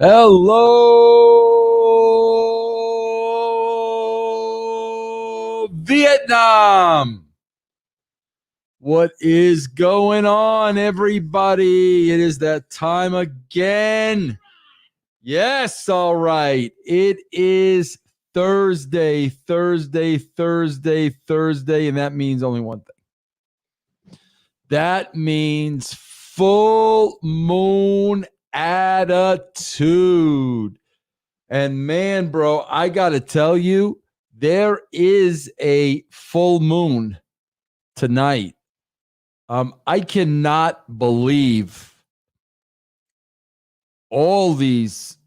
Hello, Vietnam. What is going on, everybody? It is that time again. Yes, all right. It is Thursday, and that means only one thing. That means full moon attitude. And man, bro, I got to tell you, there is a full moon tonight. I cannot believe all these.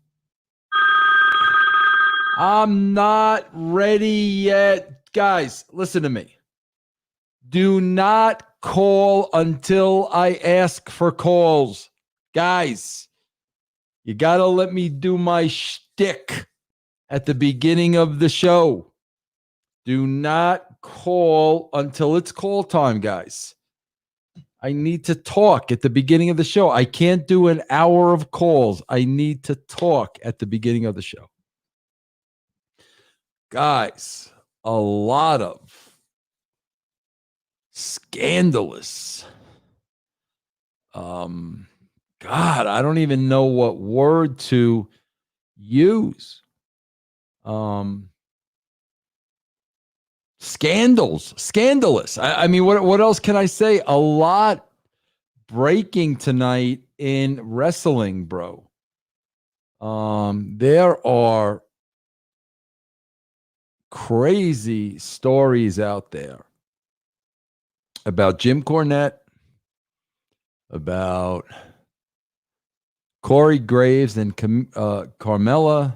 I'm not ready yet. Guys, listen to me. Do not call until I ask for calls. Guys, you got to let me do my shtick at the beginning of the show. Do not call until it's call time, guys. I need to talk at the beginning of the show. I can't do an hour of calls. I need to talk at the beginning of the show. Guys, a lot of scandalous. God, I don't even know what word to use. Scandalous. I mean, what else can I say? A lot breaking tonight in wrestling, bro. There are crazy stories out there about Jim Cornette, about Corey Graves and Carmella,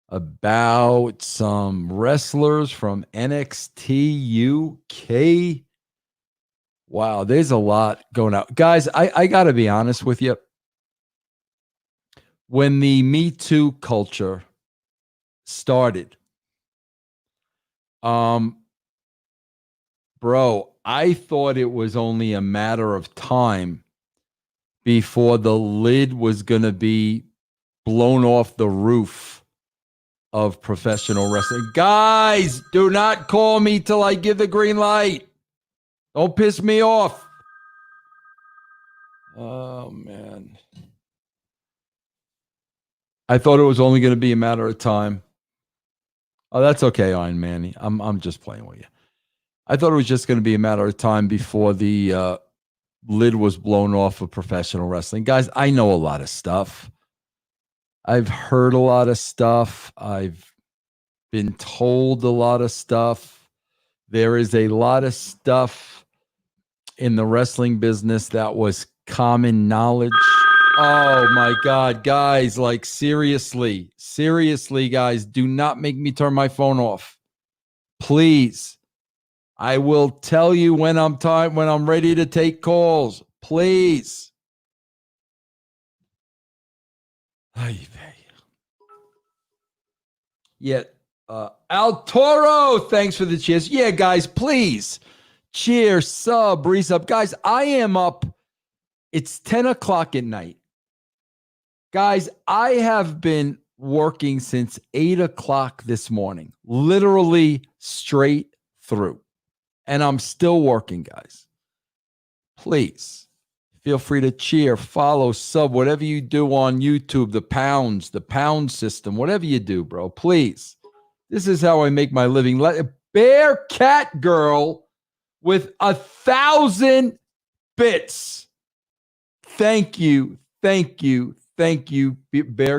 about some wrestlers from NXT UK. Wow, there's a lot going out. Guys, I got to be honest with you. When the Me Too culture started, bro, I thought it was only a matter of time before the lid was going to be blown off the roof of professional wrestling. Guys, do not call me till I give the green light. Don't piss me off. Oh, man. I thought it was only going to be a matter of time. Oh, that's okay, Iron Manny. I'm just playing with you. I thought it was just going to be a matter of time before the lid was blown off of professional wrestling. Guys, I know a lot of stuff. I've heard a lot of stuff. I've been told a lot of stuff. There is a lot of stuff in the wrestling business that was common knowledge. Oh my God, guys, like seriously, guys, do not make me turn my phone off. Please. I will tell you when I'm ready to take calls. Please. Yeah. Al Toro, thanks for the cheers. Yeah, guys, please. Cheers, sub, resub. Guys, I am up. It's 10 o'clock at night. Guys, I have been working since 8 o'clock this morning, literally straight through. And I'm still working, guys. Please feel free to cheer, follow, sub, whatever you do on YouTube, the pound system, whatever you do, bro. Please. This is how I make my living. Bear Cat Girl with 1,000 bits. Thank you, Bear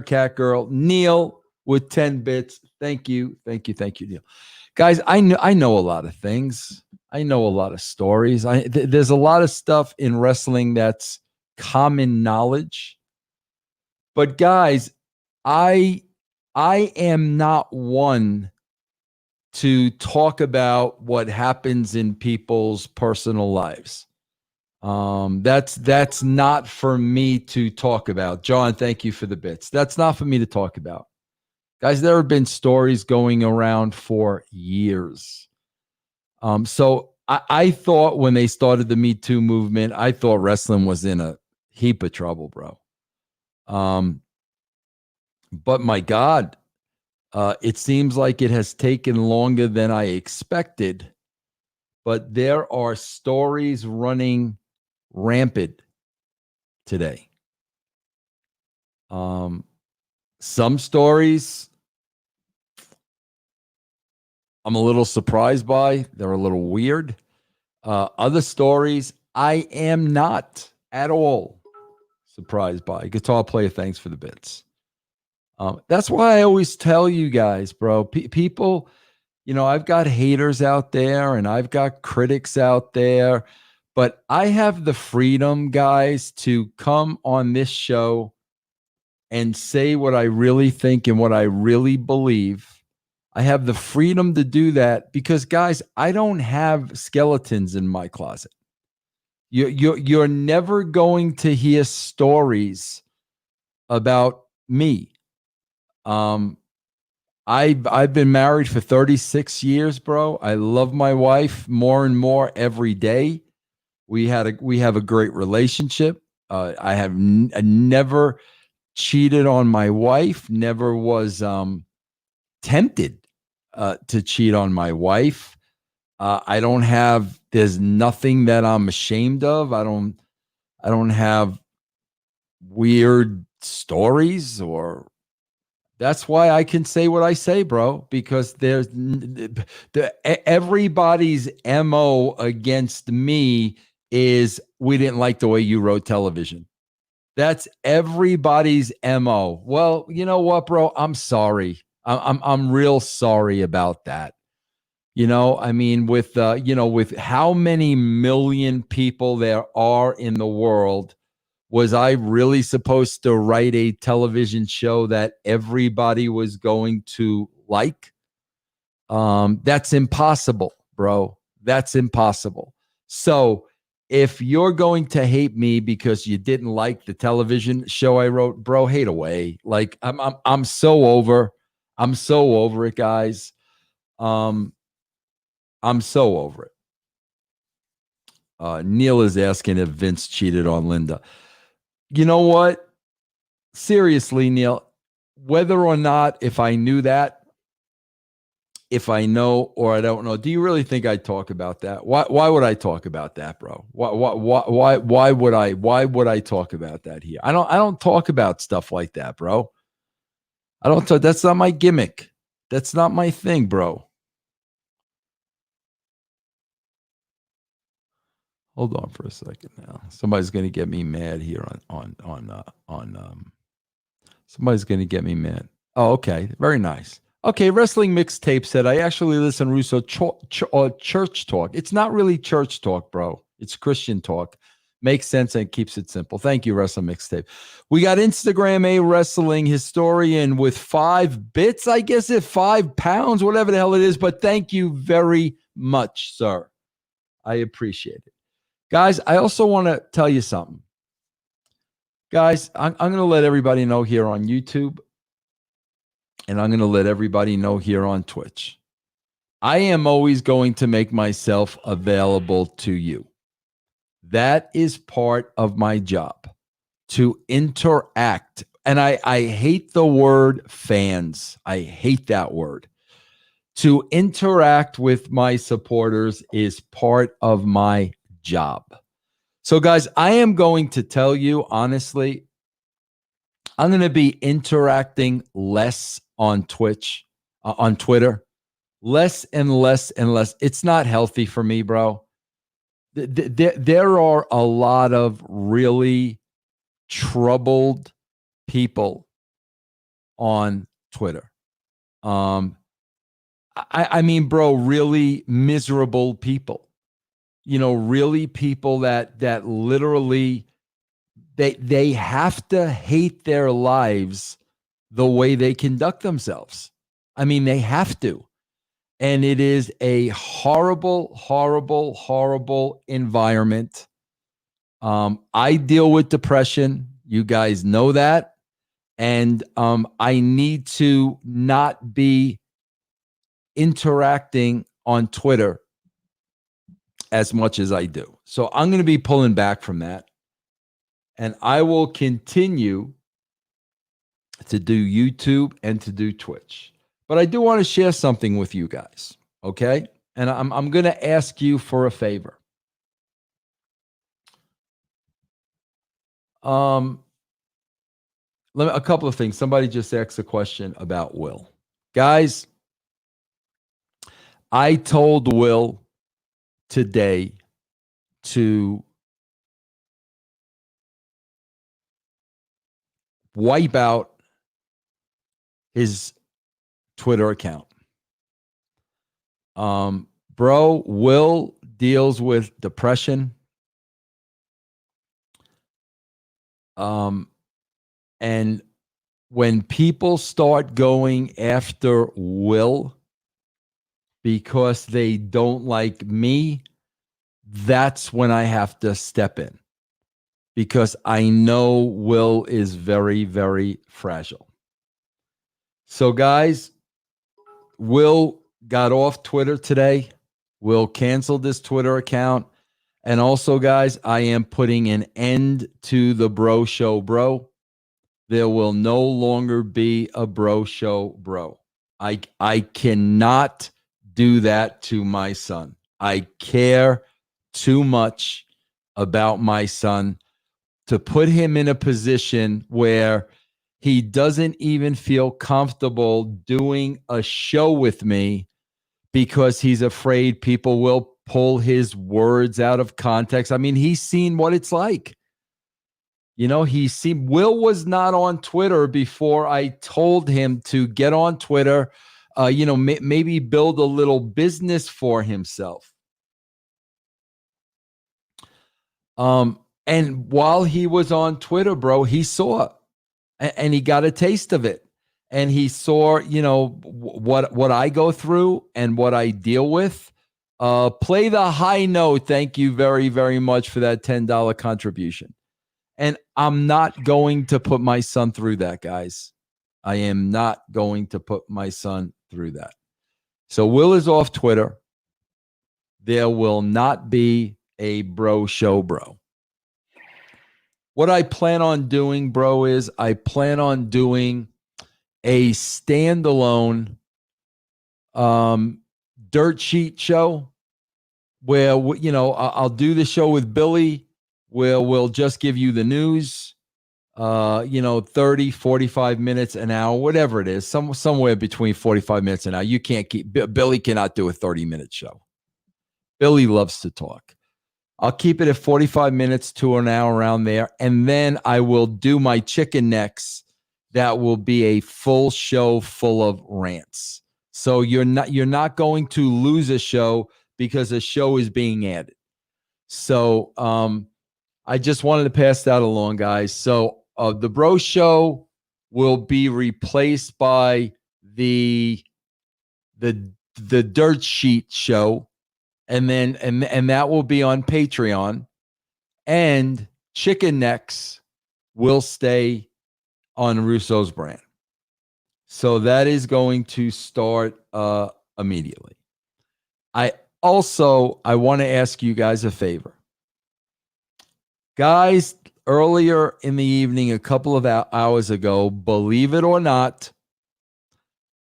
Cat Girl. Neil with 10 bits. Thank you, Neil. Guys, I know a lot of things. I know a lot of stories. There's a lot of stuff in wrestling that's common knowledge. But guys, I am not one to talk about what happens in people's personal lives. That's not for me to talk about. John, thank you for the bits. That's not for me to talk about. Guys, there have been stories going around for years. So I thought when they started the Me Too movement, I thought wrestling was in a heap of trouble, bro. But my God, it seems like it has taken longer than I expected. But there are stories running rampant today. Some stories I'm a little surprised by. They're a little weird. Other stories I am not at all surprised by. Guitar player, thanks for the bits. That's why I always tell you guys, bro, people, I've got haters out there and I've got critics out there, but I have the freedom, guys, to come on this show and say what I really think and what I really believe. I have the freedom to do that because, guys, I don't have skeletons in my closet. You're never going to hear stories about me. I've been married for 36 years, bro. I love my wife more and more every day. We have a great relationship. I have never cheated on my wife. Never was tempted to cheat on my wife. There's nothing that I'm ashamed of. I don't have weird stories, or that's why I can say what I say, bro, because everybody's MO against me is we didn't like the way you wrote television. That's everybody's MO. Well, you know what, bro? I'm sorry. I'm real sorry about that. With how many million people there are in the world, was I really supposed to write a television show that everybody was going to like? That's impossible, bro. That's impossible. So if you're going to hate me because you didn't like the television show I wrote, bro, hate away. Like I'm so over. I'm so over it, guys. I'm so over it. Neil is asking if Vince cheated on Linda. You know what? Seriously, Neil, whether or not, if I knew that, if I know or I don't know, do you really think I'd talk about that? Why would I talk about that, bro? Why would I talk about that here? I don't talk about stuff like that, bro. I don't talk, that's not my gimmick. That's not my thing, bro. Hold on for a second now. Somebody's going to get me mad here somebody's going to get me mad. Oh, okay. Very nice. Okay, Wrestling Mixtape said, I actually listen to Russo church talk. It's not really church talk, bro. It's Christian talk. Makes sense and keeps it simple. Thank you, Wrestling Mixtape. We got Instagram A Wrestling Historian with 5 bits, I guess, at 5 pounds, whatever the hell it is. But thank you very much, sir. I appreciate it. Guys, I also want to tell you something. Guys, I'm going to let everybody know here on YouTube, and I'm going to let everybody know here on Twitch. I am always going to make myself available to you. That is part of my job, to interact. And I hate the word fans. I hate that word. To interact with my supporters is part of my job. So, guys, I am going to tell you, honestly, I'm going to be interacting less on Twitch, on Twitter, less and less and less. It's not healthy for me, bro. There are a lot of really troubled people on Twitter. I mean, bro, really miserable people. Really people that literally they have to hate their lives the way they conduct themselves. I mean, they have to. And it is a horrible, horrible, horrible environment. I deal with depression. You guys know that. And I need to not be interacting on Twitter as much as I do. So I'm going to be pulling back from that. And I will continue to do YouTube and to do Twitch. But I do want to share something with you guys, okay? And I'm going to ask you for a favor. A couple of things. Somebody just asked a question about Will. Guys, I told Will today to wipe out his Twitter account. Bro, Will deals with depression. And when people start going after Will because they don't like me, that's when I have to step in, because I know Will is very, very fragile. So, guys, Will got off Twitter today. Will canceled this Twitter account. And also, guys, I am putting an end to the Bro Show, bro. There will no longer be a Bro Show, bro. I cannot do that to my son. I care too much about my son to put him in a position where he doesn't even feel comfortable doing a show with me because he's afraid people will pull his words out of context. I mean, he's seen what it's like. You know, Will was not on Twitter before I told him to get on Twitter, maybe build a little business for himself. And while he was on Twitter, bro, he saw and he got a taste of it. And he saw, what I go through and what I deal with. Play the high note. Thank you very, very much for that $10 contribution. And I'm not going to put my son through that, guys. I am not going to put my son through that. So Will is off Twitter. There will not be a Bro Show, bro. What I plan on doing, bro, is I plan on doing a standalone dirt sheet show where, I'll do the show with Billy where we'll just give you the news, 30, 45 minutes, an hour, whatever it is, somewhere between 45 minutes and an hour. You can't Billy cannot do a 30-minute show. Billy loves to talk. I'll keep it at 45 minutes to an hour around there. And then I will do my chicken necks. That will be a full show full of rants. So you're not going to lose a show because a show is being added. So I just wanted to pass that along, guys. So the Bro Show will be replaced by the Dirt Sheet show. And then and that will be on Patreon, and Chicken Necks will stay on Russo's brand. So that is going to start immediately. I want to ask you guys a favor. Guys, earlier in the evening, a couple of hours ago, believe it or not,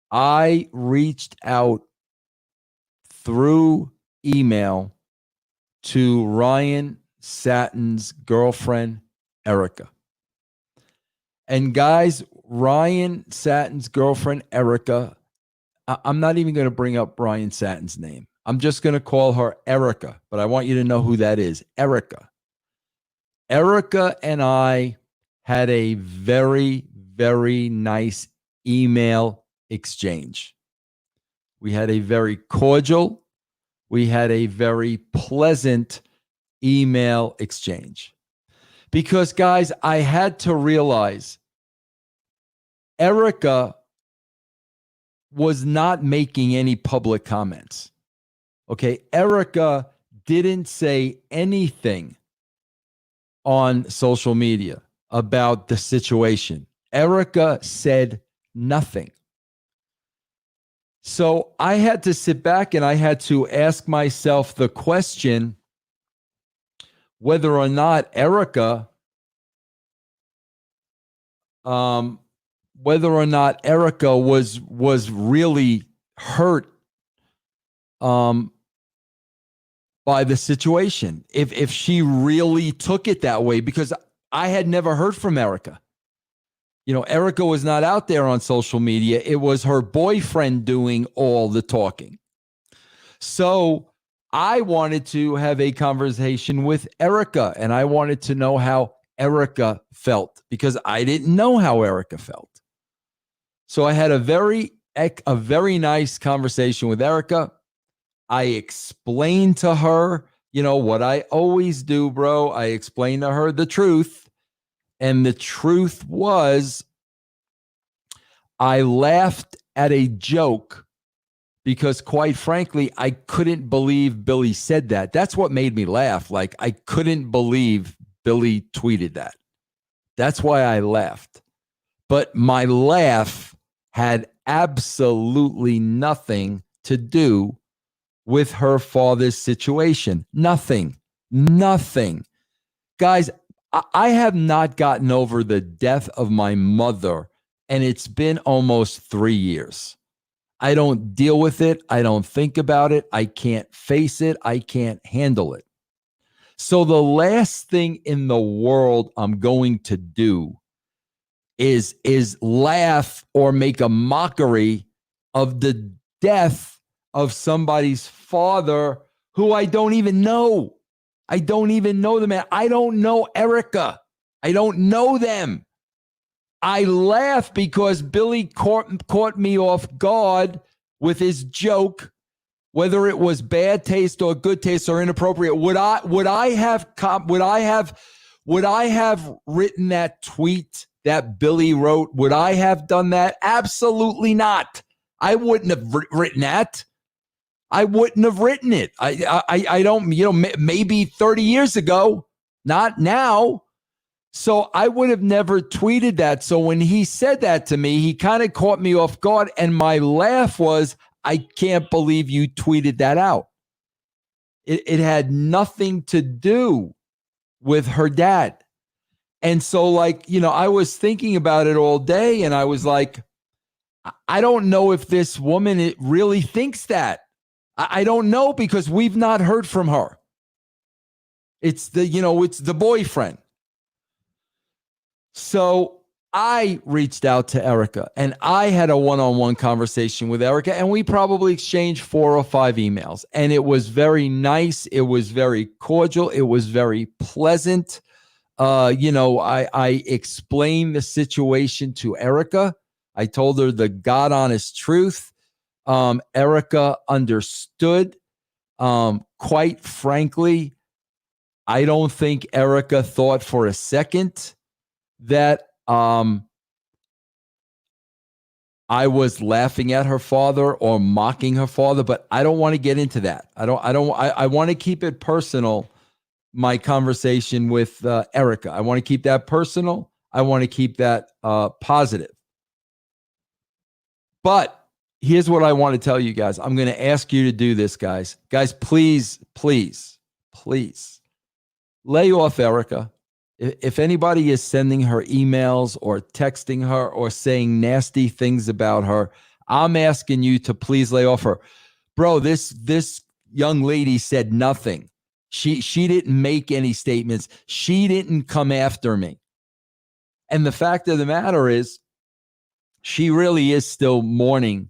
I reached out through email to Ryan Satin's girlfriend, Erica. And guys, Ryan Satin's girlfriend, Erica, I'm not even going to bring up Ryan Satin's name. I'm just going to call her Erica, but I want you to know who that is. Erica. Erica and I had a very, very nice email exchange. We had a very cordial, we had a very pleasant email exchange. Because, guys, I had to realize Erica was not making any public comments. Okay, Erica didn't say anything on social media about the situation. Erica said nothing. So I had to sit back and I had to ask myself the question whether or not Erica whether or not Erica was really hurt by the situation, if she really took it that way, because I had never heard from Erica. Erica was not out there on social media. It was her boyfriend doing all the talking. So I wanted to have a conversation with Erica, and I wanted to know how Erica felt, because I didn't know how Erica felt. So I had a very nice conversation with Erica. I explained to her, what I always do, bro. I explained to her the truth. And the truth was, I laughed at a joke because, quite frankly, I couldn't believe Billy said that. That's what made me laugh. Like, I couldn't believe Billy tweeted that. That's why I laughed. But my laugh had absolutely nothing to do with her father's situation. Nothing. Guys, I have not gotten over the death of my mother, and it's been almost 3 years. I don't deal with it. I don't think about it. I can't face it. I can't handle it. So the last thing in the world I'm going to do is laugh or make a mockery of the death of somebody's father who I don't even know. I don't even know the man. I don't know Erica. I don't know them. I laugh because Billy caught me off guard with his joke, whether it was bad taste or good taste or inappropriate. Would I have written that tweet that Billy wrote? Would I have done that? Absolutely not. I wouldn't have written that. I wouldn't have written it. I don't, maybe 30 years ago, not now. So I would have never tweeted that. So when he said that to me, he kind of caught me off guard. And my laugh was, I can't believe you tweeted that out. It had nothing to do with her dad. And so, I was thinking about it all day, and I was like, I don't know if this woman really thinks that. I don't know, because we've not heard from her. It's the boyfriend. So I reached out to Erica, and I had a one-on-one conversation with Erica, and we probably exchanged 4 or 5 emails, and it was very nice. It was very cordial. It was very pleasant. I explained the situation to Erica. I told her the God honest truth. Erica understood. Quite frankly, I don't think Erica thought for a second that I was laughing at her father or mocking her father, but I don't want to get into that. I want to keep it personal. My conversation with Erica, I want to keep that personal. I want to keep that positive. But here's what I want to tell you guys. I'm going to ask you to do this, guys. Guys, please lay off Erica. If anybody is sending her emails or texting her or saying nasty things about her, I'm asking you to please lay off her. Bro, this young lady said nothing. She didn't make any statements. She didn't come after me. And the fact of the matter is, she really is still mourning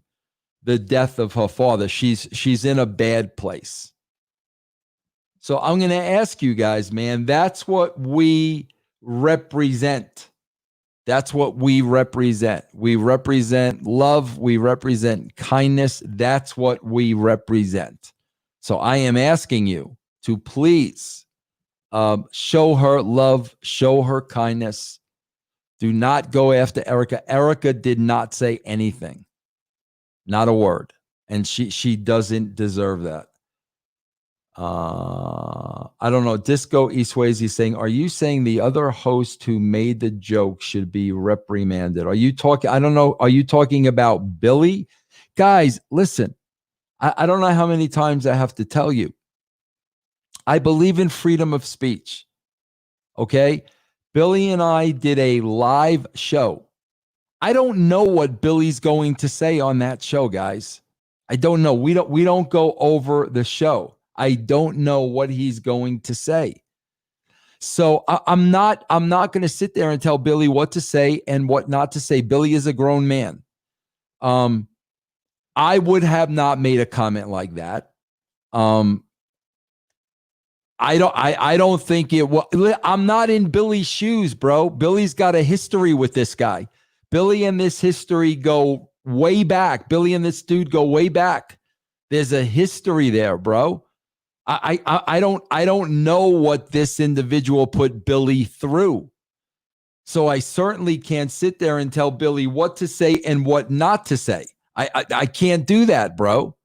the death of her father. She's in a bad place. So I'm going to ask you guys, man, that's what we represent. That's what we represent. We represent love. We represent kindness. That's what we represent. So I am asking you to please show her love, show her kindness. Do not go after Erica. Erica did not say anything. Not a word. And she doesn't deserve that. I don't know. Disco Eastways is saying, are you saying the other host who made the joke should be reprimanded? Are you talking? I don't know. Are you talking about Billy? Guys, listen. I don't know how many times I have to tell you. I believe in freedom of speech. Okay? Billy and I did a live show I don't know what Billy's going to say on that show, guys. I don't know. We don't go over the show. I don't know what he's going to say. So I'm not going to sit there and tell Billy what to say and what not to say. Billy is a grown man. I would have not made a comment like that. I don't think it was. I'm not in Billy's shoes, bro. Billy's got a history with this guy. Billy and this history go way back. Billy and this dude go way back. There's a history there, bro. I don't know what this individual put Billy through. So I certainly can't sit there and tell Billy what to say and what not to say. I can't do that, bro.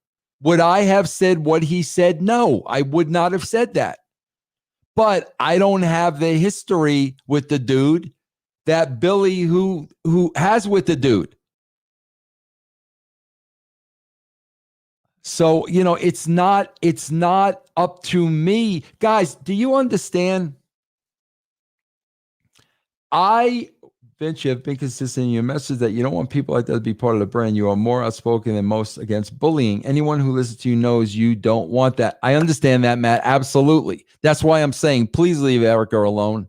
Would I have said what he said? No, I would not have said that. But I don't have the history with the dude that Billy who has with the dude. So, it's not up to me. Guys, do you understand? Vince, you have been consistent in your message that you don't want people like that to be part of the brand. You are more outspoken than most against bullying. Anyone who listens to you knows you don't want that. I understand that, Matt. Absolutely. That's why I'm saying, please leave Erica alone.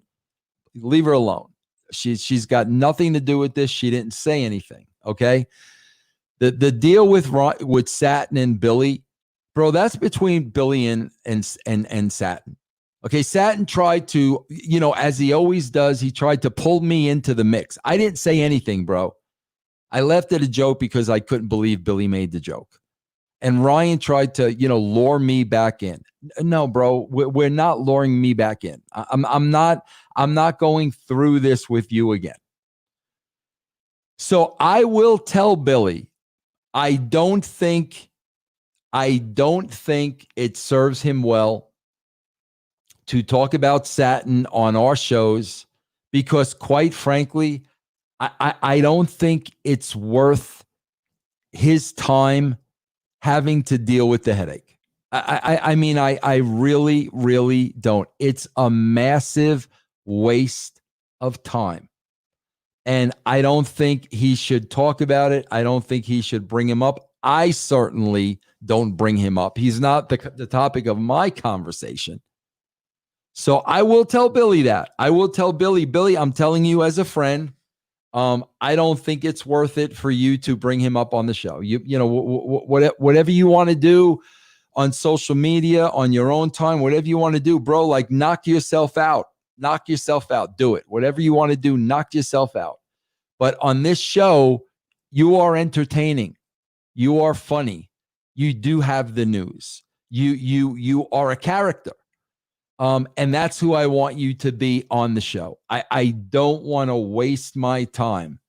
Leave her alone. She's got nothing to do with this. She didn't say anything. Okay. The deal with Satin and Billy, bro, that's between Billy and Satin. Okay, Satin tried to, as he always does, he tried to pull me into the mix. I didn't say anything, bro. I left it a joke because I couldn't believe Billy made the joke. And Ryan tried to, lure me back in. No, bro, we're not luring me back in. I'm not going through this with you again. So I will tell Billy, I don't think it serves him well to talk about Satin on our shows because, quite frankly, I don't think it's worth his time having to deal with the headache. I mean, I really, really don't. It's a massive waste of time. And I don't think he should talk about it. I don't think he should bring him up. I certainly don't bring him up. He's not the topic of my conversation. So I will tell Billy that. I will tell Billy, I'm telling you as a friend, I don't think it's worth it for you to bring him up on the show. Whatever you want to do on social media, on your own time, whatever you want to do, bro, like knock yourself out. Knock yourself out. Do it. Whatever you want to do, knock yourself out. But on this show, you are entertaining. You are funny. You do have the news. You are a character. And that's who I want you to be on the show. I don't want to waste my time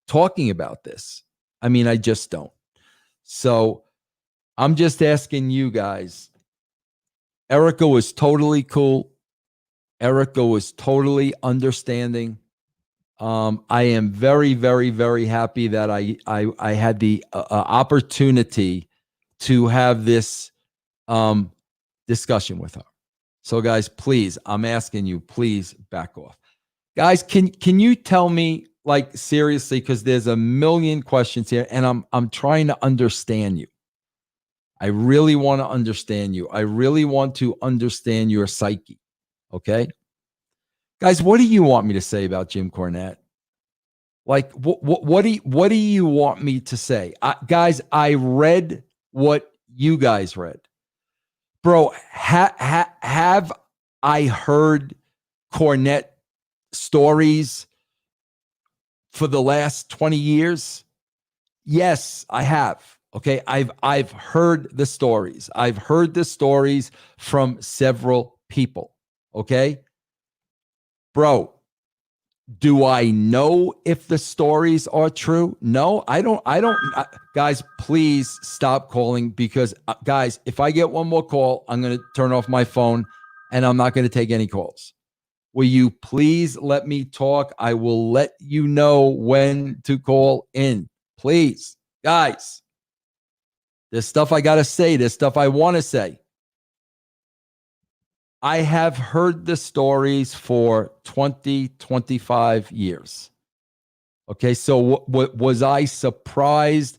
talking about this. I mean, I just don't. So I'm just asking you guys. Erica was totally cool. Erica was totally understanding. I am very, very, very happy that I had the opportunity to have this discussion with her. So, guys, please, I'm asking you, please back off. Guys, can you tell me, like, seriously, because there's a million questions here, and I'm trying to understand you. I really want to understand you. I really want to understand your psyche. Okay? Guys, what do you want me to say about Jim Cornette? Like, what do you want me to say? Guys, I read what you guys read. Bro, have I heard Cornette stories for the last 20 years? Yes, I have. Okay, I've heard the stories. I've heard the stories from several people. Okay? Bro, do I know if the stories are true? No, I don't. Guys, please stop calling because, guys, if I get one more call, I'm going to turn off my phone and I'm not going to take any calls. Will you please let me talk? I will let you know when to call in. Please, guys, there's stuff I got to say. There's stuff I want to say. I have heard the stories for 20, 25 years. Okay, so what was I surprised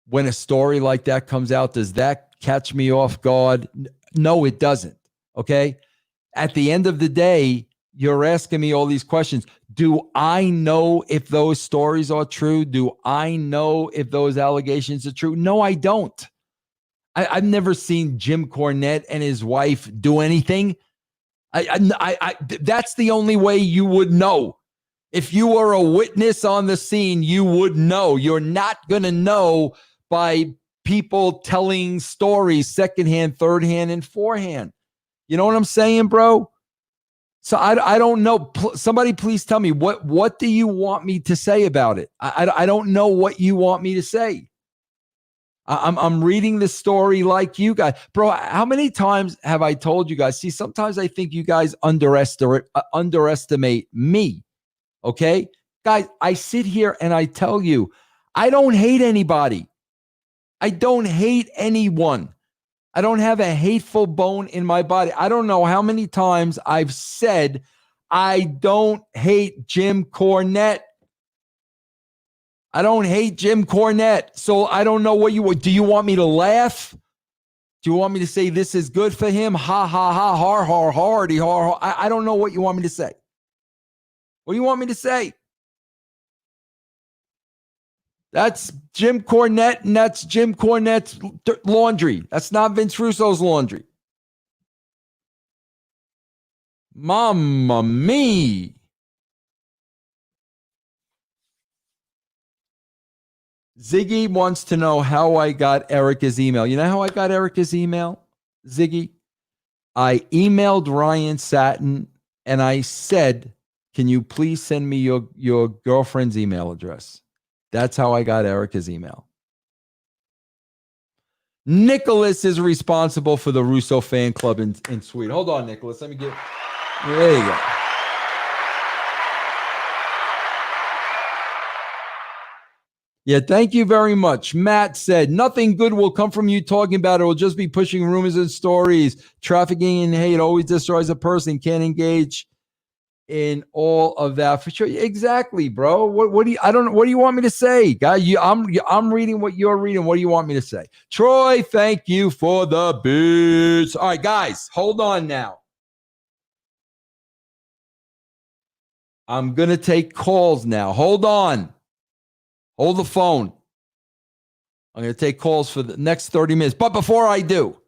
when a story like that comes out? Does that catch me off guard? No, it doesn't. Okay, at the end of the day, you're asking me all these questions. Do I know if those stories are true? Do I know if those allegations are true? No, I don't. I've never seen Jim Cornette and his wife do anything. That's the only way you would know. If you were a witness on the scene, you would know. You're not going to know by people telling stories secondhand, third hand, and forehand. You know what I'm saying, bro? So I don't know. Somebody please tell me, what do you want me to say about it? I don't know what you want me to say. I'm reading the story like you guys. Bro, how many times have I told you guys? See, sometimes I think you guys underestimate me. Okay? Guys, I sit here and I tell you, I don't hate anybody. I don't hate anyone. I don't have a hateful bone in my body. I don't know how many times I've said, I don't hate Jim Cornette. I don't hate Jim Cornette. So I don't know what do you want me to laugh? Do you want me to say this is good for him? Ha, ha, ha, har, har, hardy, har, har. I don't know what you want me to say. What do you want me to say? That's Jim Cornette, and that's Jim Cornette's laundry. That's not Vince Russo's laundry. Mamma mia. Ziggy wants to know how I got Erica's email. You know how I got Erica's email, Ziggy? I emailed Ryan Satin and I said, can you please send me your girlfriend's email address? That's how I got Erica's email. Nicholas is responsible for the Russo fan club in Sweden. Hold on, Nicholas. Let me get. There you go. Yeah, thank you very much. Matt said, nothing good will come from you talking about it. It will just be pushing rumors and stories. Trafficking and hate always destroys a person. Can't engage in all of that for sure. Exactly, bro. What do you? I don't know. What do you want me to say, guy? I'm reading what you're reading. What do you want me to say? Troy, thank you for the bits. All right, guys, hold on now. I'm gonna take calls now. Hold on. Hold the phone. I'm going to take calls for the next 30 minutes. But before I do,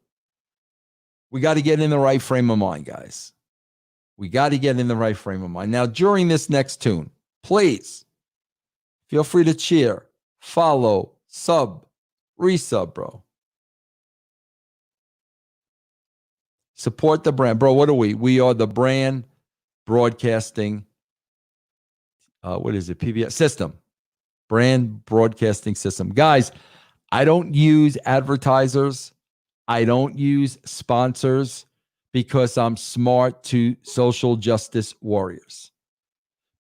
we got to get in the right frame of mind, guys. We got to get in the right frame of mind. Now, during this next tune, please feel free to cheer, follow, sub, resub, bro. Support the brand. Bro, what are we? We are the brand broadcasting, what is it? PBS system. Brand broadcasting system. Guys, I don't use advertisers. I don't use sponsors because I'm smart to social justice warriors.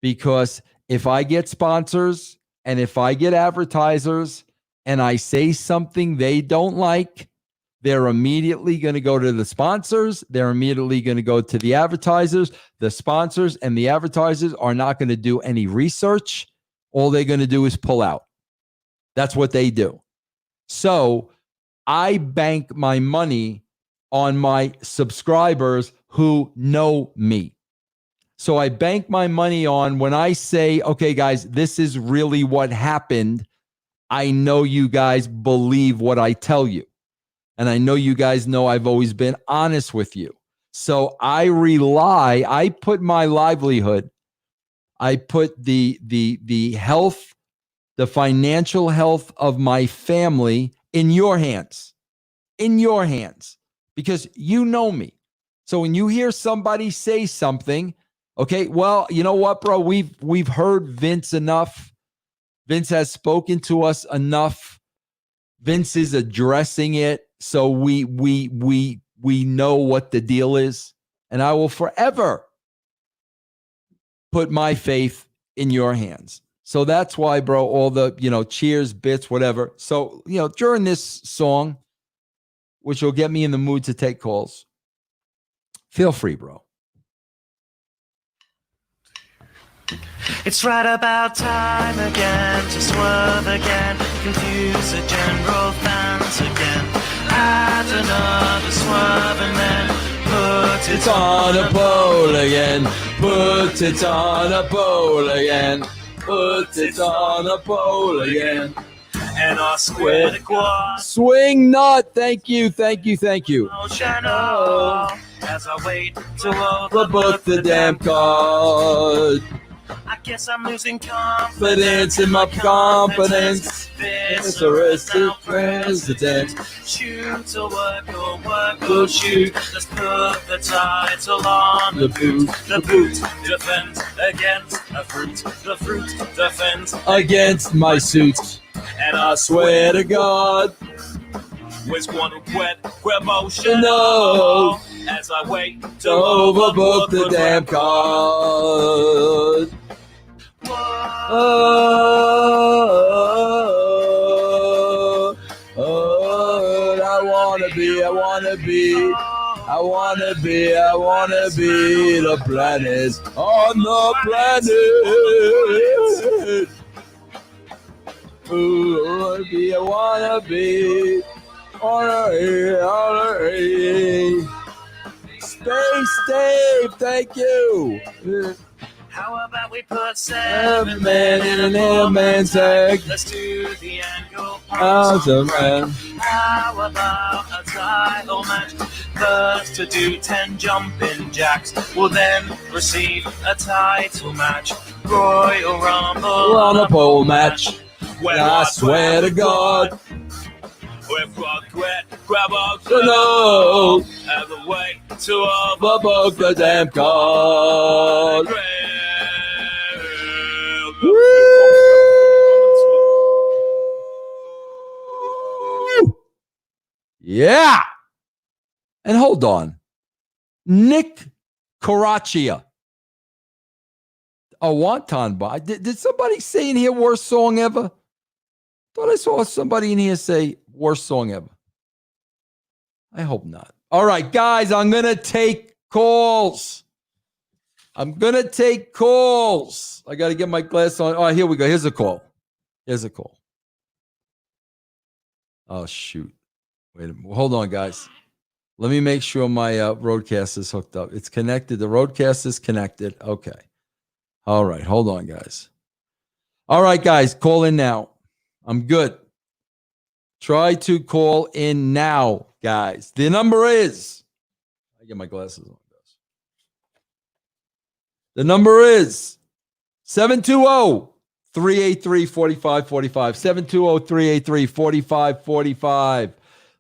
Because if I get sponsors and if I get advertisers and I say something they don't like, they're immediately going to go to the sponsors. They're immediately going to go to the advertisers. The sponsors and the advertisers are not going to do any research. All they're going to do is pull out. That's what they do. So I bank my money on my subscribers who know me. So I bank my money on when I say, okay, guys, this is really what happened. I know you guys believe what I tell you. And I know you guys know I've always been honest with you. So I put my livelihood, I put the health, the financial health of my family in your hands, because you know me. So when you hear somebody say something, okay, well, you know what, bro? We've heard Vince enough. Vince has spoken to us enough. Vince is addressing it, so we know what the deal is, and I will forever put my faith in your hands. So that's why, bro, all the, cheers, bits, whatever. So, during this song, which will get me in the mood to take calls, feel free, bro. It's right about time again to swerve again, confuse the general fans again. Add another swerve and then put it on a pole again. Put it on a pole again. Put it on a pole again. And I swear to God, swing nut. Thank you, thank you, thank you. As I wait to overbook the damn card. I guess I'm losing confidence in my confidence. This arrested president. Shoot or work or shoot. Let's put the title on the boot. The boot defends against the fruit. The fruit defends against my suit. And I swear to God, with one quite emotional as I wait to overbook the damn card. I wanna be the planet on the planet. I wanna be Space Dave, thank you. How about we put 7 men in an airman's egg? Let's do the angle Awesome, man. How about a title match? First to do 10 jumping jacks will then receive a title match. Royal Rumble on a pole match. When I swear to God, grab up to know, have a way to overbook the damn card. Yeah. And hold on. Nick Caraccia. A wonton bar. Did somebody say in here worst song ever? Thought I saw somebody in here say worst song ever. I hope not. All right, guys, I'm going to take calls. I got to get my glass on. Oh, here we go. Here's a call. Oh, shoot. Wait a minute. Hold on, guys. Let me make sure my roadcast is hooked up. It's connected. The roadcast is connected. Okay. All right. Hold on, guys. All right, guys. Call in now. I'm good. Try to call in now, guys. The number is, I get my glasses on, guys. The number is 720-383-4545. 720-383-4545.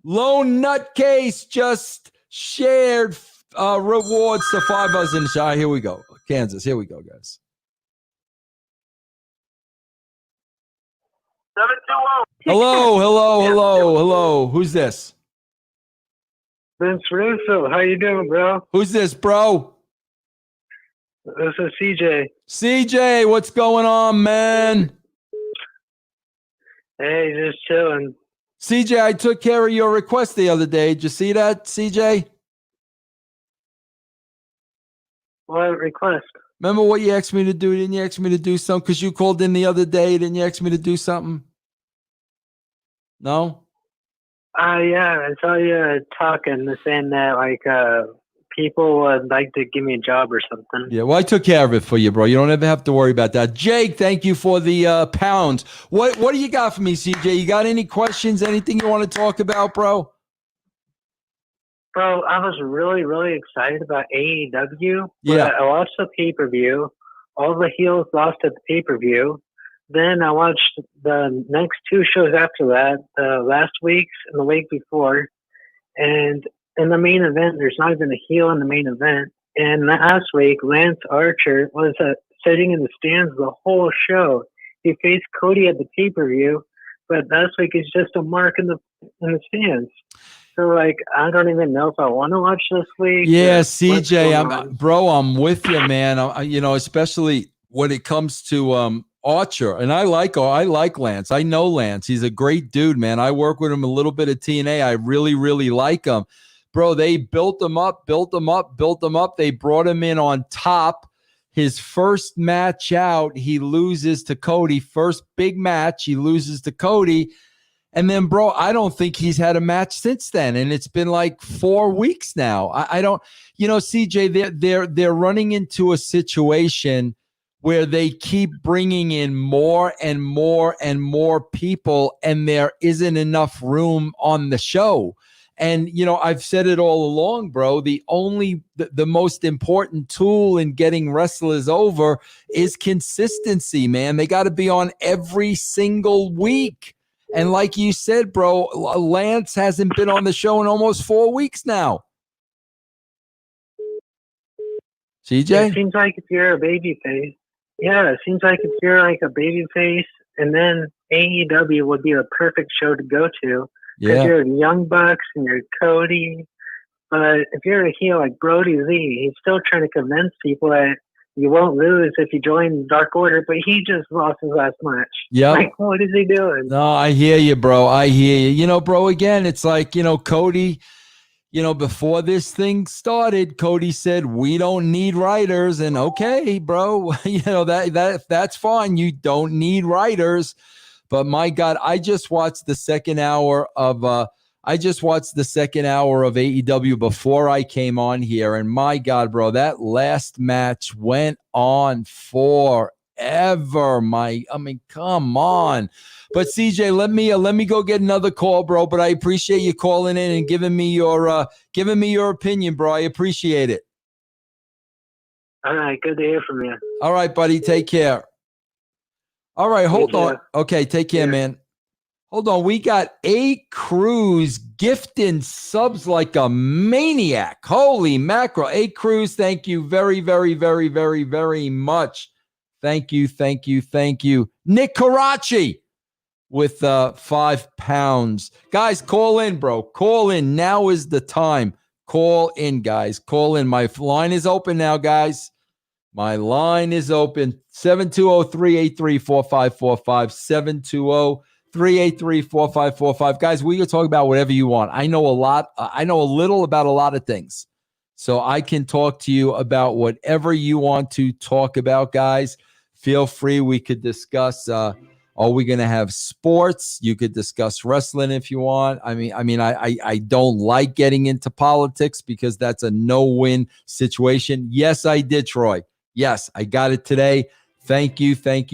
Lone Nutcase just shared rewards to $5 in the shot. Here we go. Kansas. Here we go, guys. 720. Hello. Who's this? Vince Russo. How you doing, bro? Who's this, bro? This is CJ. CJ, what's going on, man? Hey, just chilling. CJ, I took care of your request the other day. Did you see that, CJ? What request? Remember what you asked me to do? Didn't you ask me to do something? Because you called in the other day. Didn't you ask me to do something? No? Yeah, I saw you talking, saying that, people would like to give me a job or something. Yeah, well, I took care of it for you, bro. You don't ever have to worry about that. Jake, thank you for the pounds. What do you got for me, CJ? You got any questions? Anything you want to talk about, bro? Bro, I was really, really excited about AEW. Yeah. I watched the pay-per-view. All the heels lost at the pay-per-view. Then I watched the next two shows after that, last week's and the week before. And in the main event, there's not even a heel in the main event. And last week, Lance Archer was sitting in the stands the whole show. He faced Cody at the pay-per-view, but last week he's just a mark in the stands. So, I don't even know if I want to watch this week. Yeah, CJ, I'm with you, man. Especially when it comes to Archer, and I like Lance. I know Lance. He's a great dude, man. I work with him a little bit at TNA. I really, really like him. Bro, they built him up. They brought him in on top. His first match out, he loses to Cody. First big match, he loses to Cody. And then, bro, I don't think he's had a match since then. And it's been like 4 weeks now. I don't, CJ, they're running into a situation where they keep bringing in more and more and more people, and there isn't enough room on the show. And, I've said it all along, bro. The most important tool in getting wrestlers over is consistency, man. They got to be on every single week. And like you said, bro, Lance hasn't been on the show in almost 4 weeks now. CJ? It seems like if you're a babyface, it seems like if you're like a babyface, and then AEW would be the perfect show to go to. Because you're the Young Bucks and you're Cody. But if you're a heel like Brody Lee, he's still trying to convince people that you won't lose if you join Dark Order, but he just lost his last match. Yeah. Like, what is he doing? No, I hear you, bro. I hear you. Bro, again, it's like, Cody, before this thing started, Cody said, we don't need writers. And okay, bro, that's fine. You don't need writers. But my God, I just watched the second hour of AEW before I came on here. And my God, bro, that last match went on forever. Come on. But CJ, let me go get another call, bro. But I appreciate you calling in and giving me your opinion, bro. I appreciate it. All right, good to hear from you. All right, buddy. Take care. All right, hold on. Okay, take care, man. Hold on. We got A Cruz gifting subs like a maniac. Holy mackerel. A Cruz, thank you very, very, very, very, very much. Thank you. Nick Karachi with 5 pounds. Guys, call in, bro. Call in. Now is the time. Call in, guys. Call in. My line is open now, guys. My line is open. 720-383-4545. 720-383-4545. Guys, we can talk about whatever you want. I know a lot. I know a little about a lot of things. So I can talk to you about whatever you want to talk about, guys. Feel free. We could discuss, are we going to have sports? You could discuss wrestling if you want. I don't like getting into politics because that's a no-win situation. Yes, I did, Troy. Yes, I got it today. Thank you very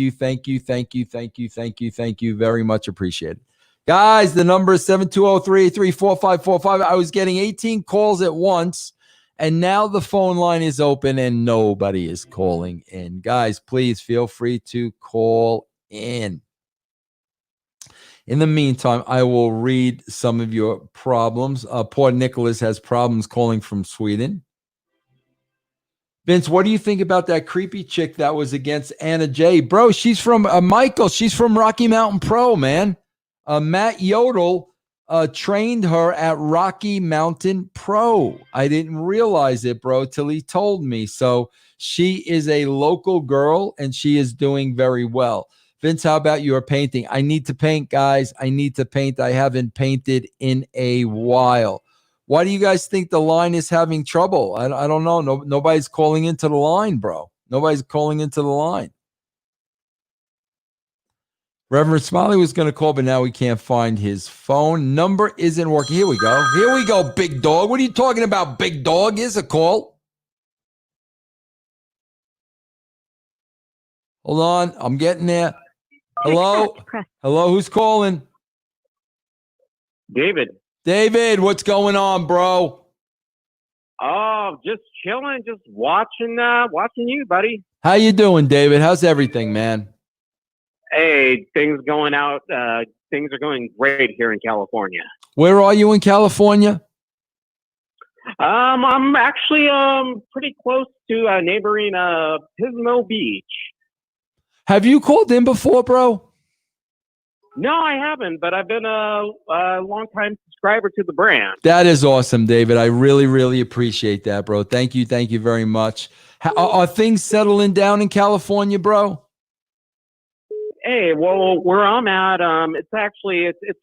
much. Appreciate it. Guys, the number is 720-383-4545. I was getting 18 calls at once, and now the phone line is open and nobody is calling in. Guys, please feel free to call in. In the meantime, I will read some of your problems. Poor Nicholas has problems calling from Sweden. Vince, what do you think about that creepy chick that was against Anna Jay? Bro, she's from Michael. She's from Rocky Mountain Pro, man. Matt Yodel trained her at Rocky Mountain Pro. I didn't realize it, bro, till he told me. So she is a local girl, and she is doing very well. Vince, how about your painting? I need to paint, guys. I need to paint. I haven't painted in a while. Why do you guys think the line is having trouble? I don't know. Nobody's calling into the line, bro. Nobody's calling into the line. Reverend Smiley was going to call, but now we can't find his phone. Number isn't working. Here we go, big dog. What are you talking about, big dog? Here's a call. Hold on. I'm getting there. Hello? Hello, who's calling? David. David, what's going on, bro? Oh, just chilling, just watching you, buddy. How you doing, David? How's everything, man? Hey, things are going great here in California. Where are you in California? I'm actually pretty close to neighboring Pismo Beach. Have you called in before, bro? No, I haven't, but I've been a long-time subscriber to the brand. That is awesome, David. I really, really appreciate that, bro. Thank you very much. Are things settling down in California, bro? Hey, well, where I'm at, it's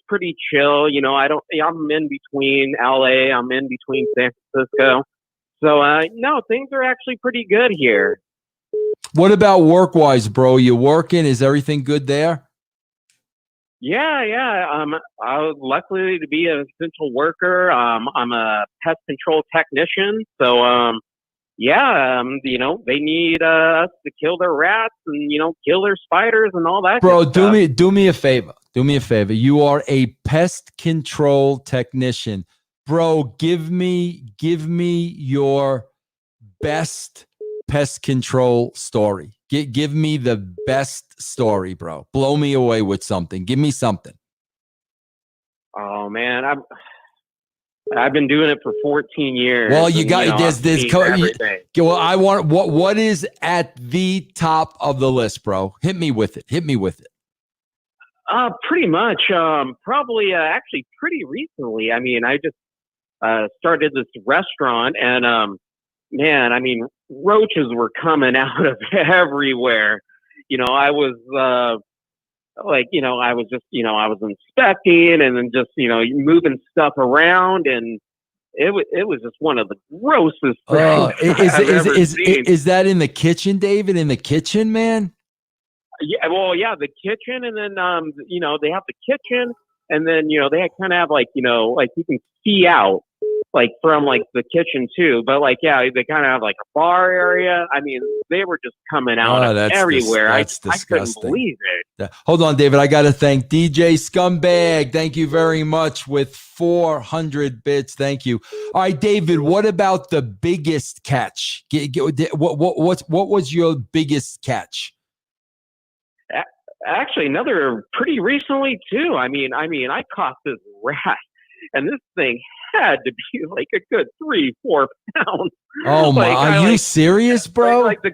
pretty chill. You know, I'm in between LA, I'm in between San Francisco. So, no, things are actually pretty good here. What about work-wise, bro? You working? Is everything good there? Yeah. I was lucky to be an essential worker. I'm a pest control technician, so they need us to kill their rats and kill their spiders and all that. Bro, good stuff. do me a favor. Do me a favor. You are a pest control technician. Bro, give me your best pest control story. Give me the best story, bro. Blow me away with something. Give me something. Oh man, I've been doing it for 14 years. Well, you got I've seen everything. Well, I want what is at the top of the list, bro? Hit me with it. Pretty much. Probably actually pretty recently. I mean, I just started this restaurant, and man, I mean, roaches were coming out of everywhere. I was I was just, I was inspecting and then just, moving stuff around, and it was just one of the grossest things I've ever seen. Is that in the kitchen, David? In the kitchen, man? Yeah, well, yeah, the kitchen, and then they have the kitchen, and then they kind of have like you can see out like from like the kitchen too, but like they kind of have like a bar area. I mean, they were just coming out of everywhere. That's I couldn't disgusting. believe it. Hold on, David. I got to thank DJ Scumbag. Thank you very much with 400 bits. Thank you. All right, David. What about the biggest catch? What was your biggest catch? Actually, another pretty recently too. I mean, I caught this rat, and this thing had to be like a good 3-4 pounds. Oh my! Are you serious, bro? Like the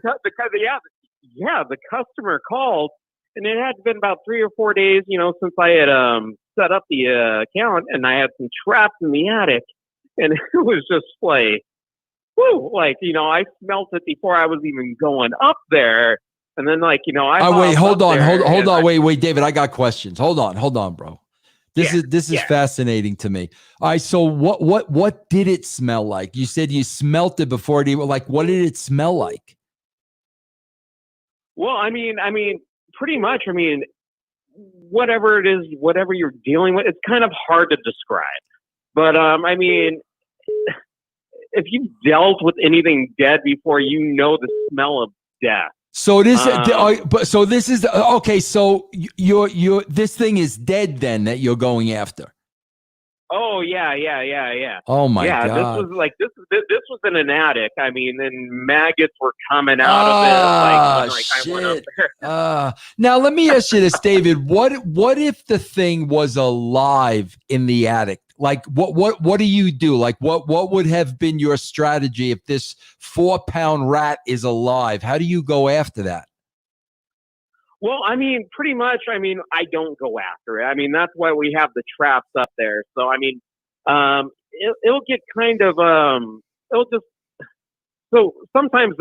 customer called, and it had been about 3 or 4 days, since I had set up the account, and I had some traps in the attic, and it was just like, whoo! Like I smelt it before I was even going up there. And then, like, wait, hold on. Wait, David, I got questions. Hold on, bro. This is fascinating to me. All right, so what did it smell like? You said you smelt it before it even, like, what did it smell like? Well, I mean, pretty much. I mean, whatever it is, whatever you're dealing with, it's kind of hard to describe. But I mean, if you've dealt with anything dead before, the smell of death. So this, so this is okay. So you're this thing is dead then that you're going after. Oh yeah. Oh my God! This was in an attic. I mean, and maggots were coming out of it. I went up there. Now let me ask you this, David. What if the thing was alive in the attic? Like what do you do? Like what would have been your strategy if this 4-pound rat is alive? How do you go after that? Well, I mean, pretty much. I mean, I don't go after it. I mean, that's why we have the traps up there. So I mean, it'll get kind of it'll just. So sometimes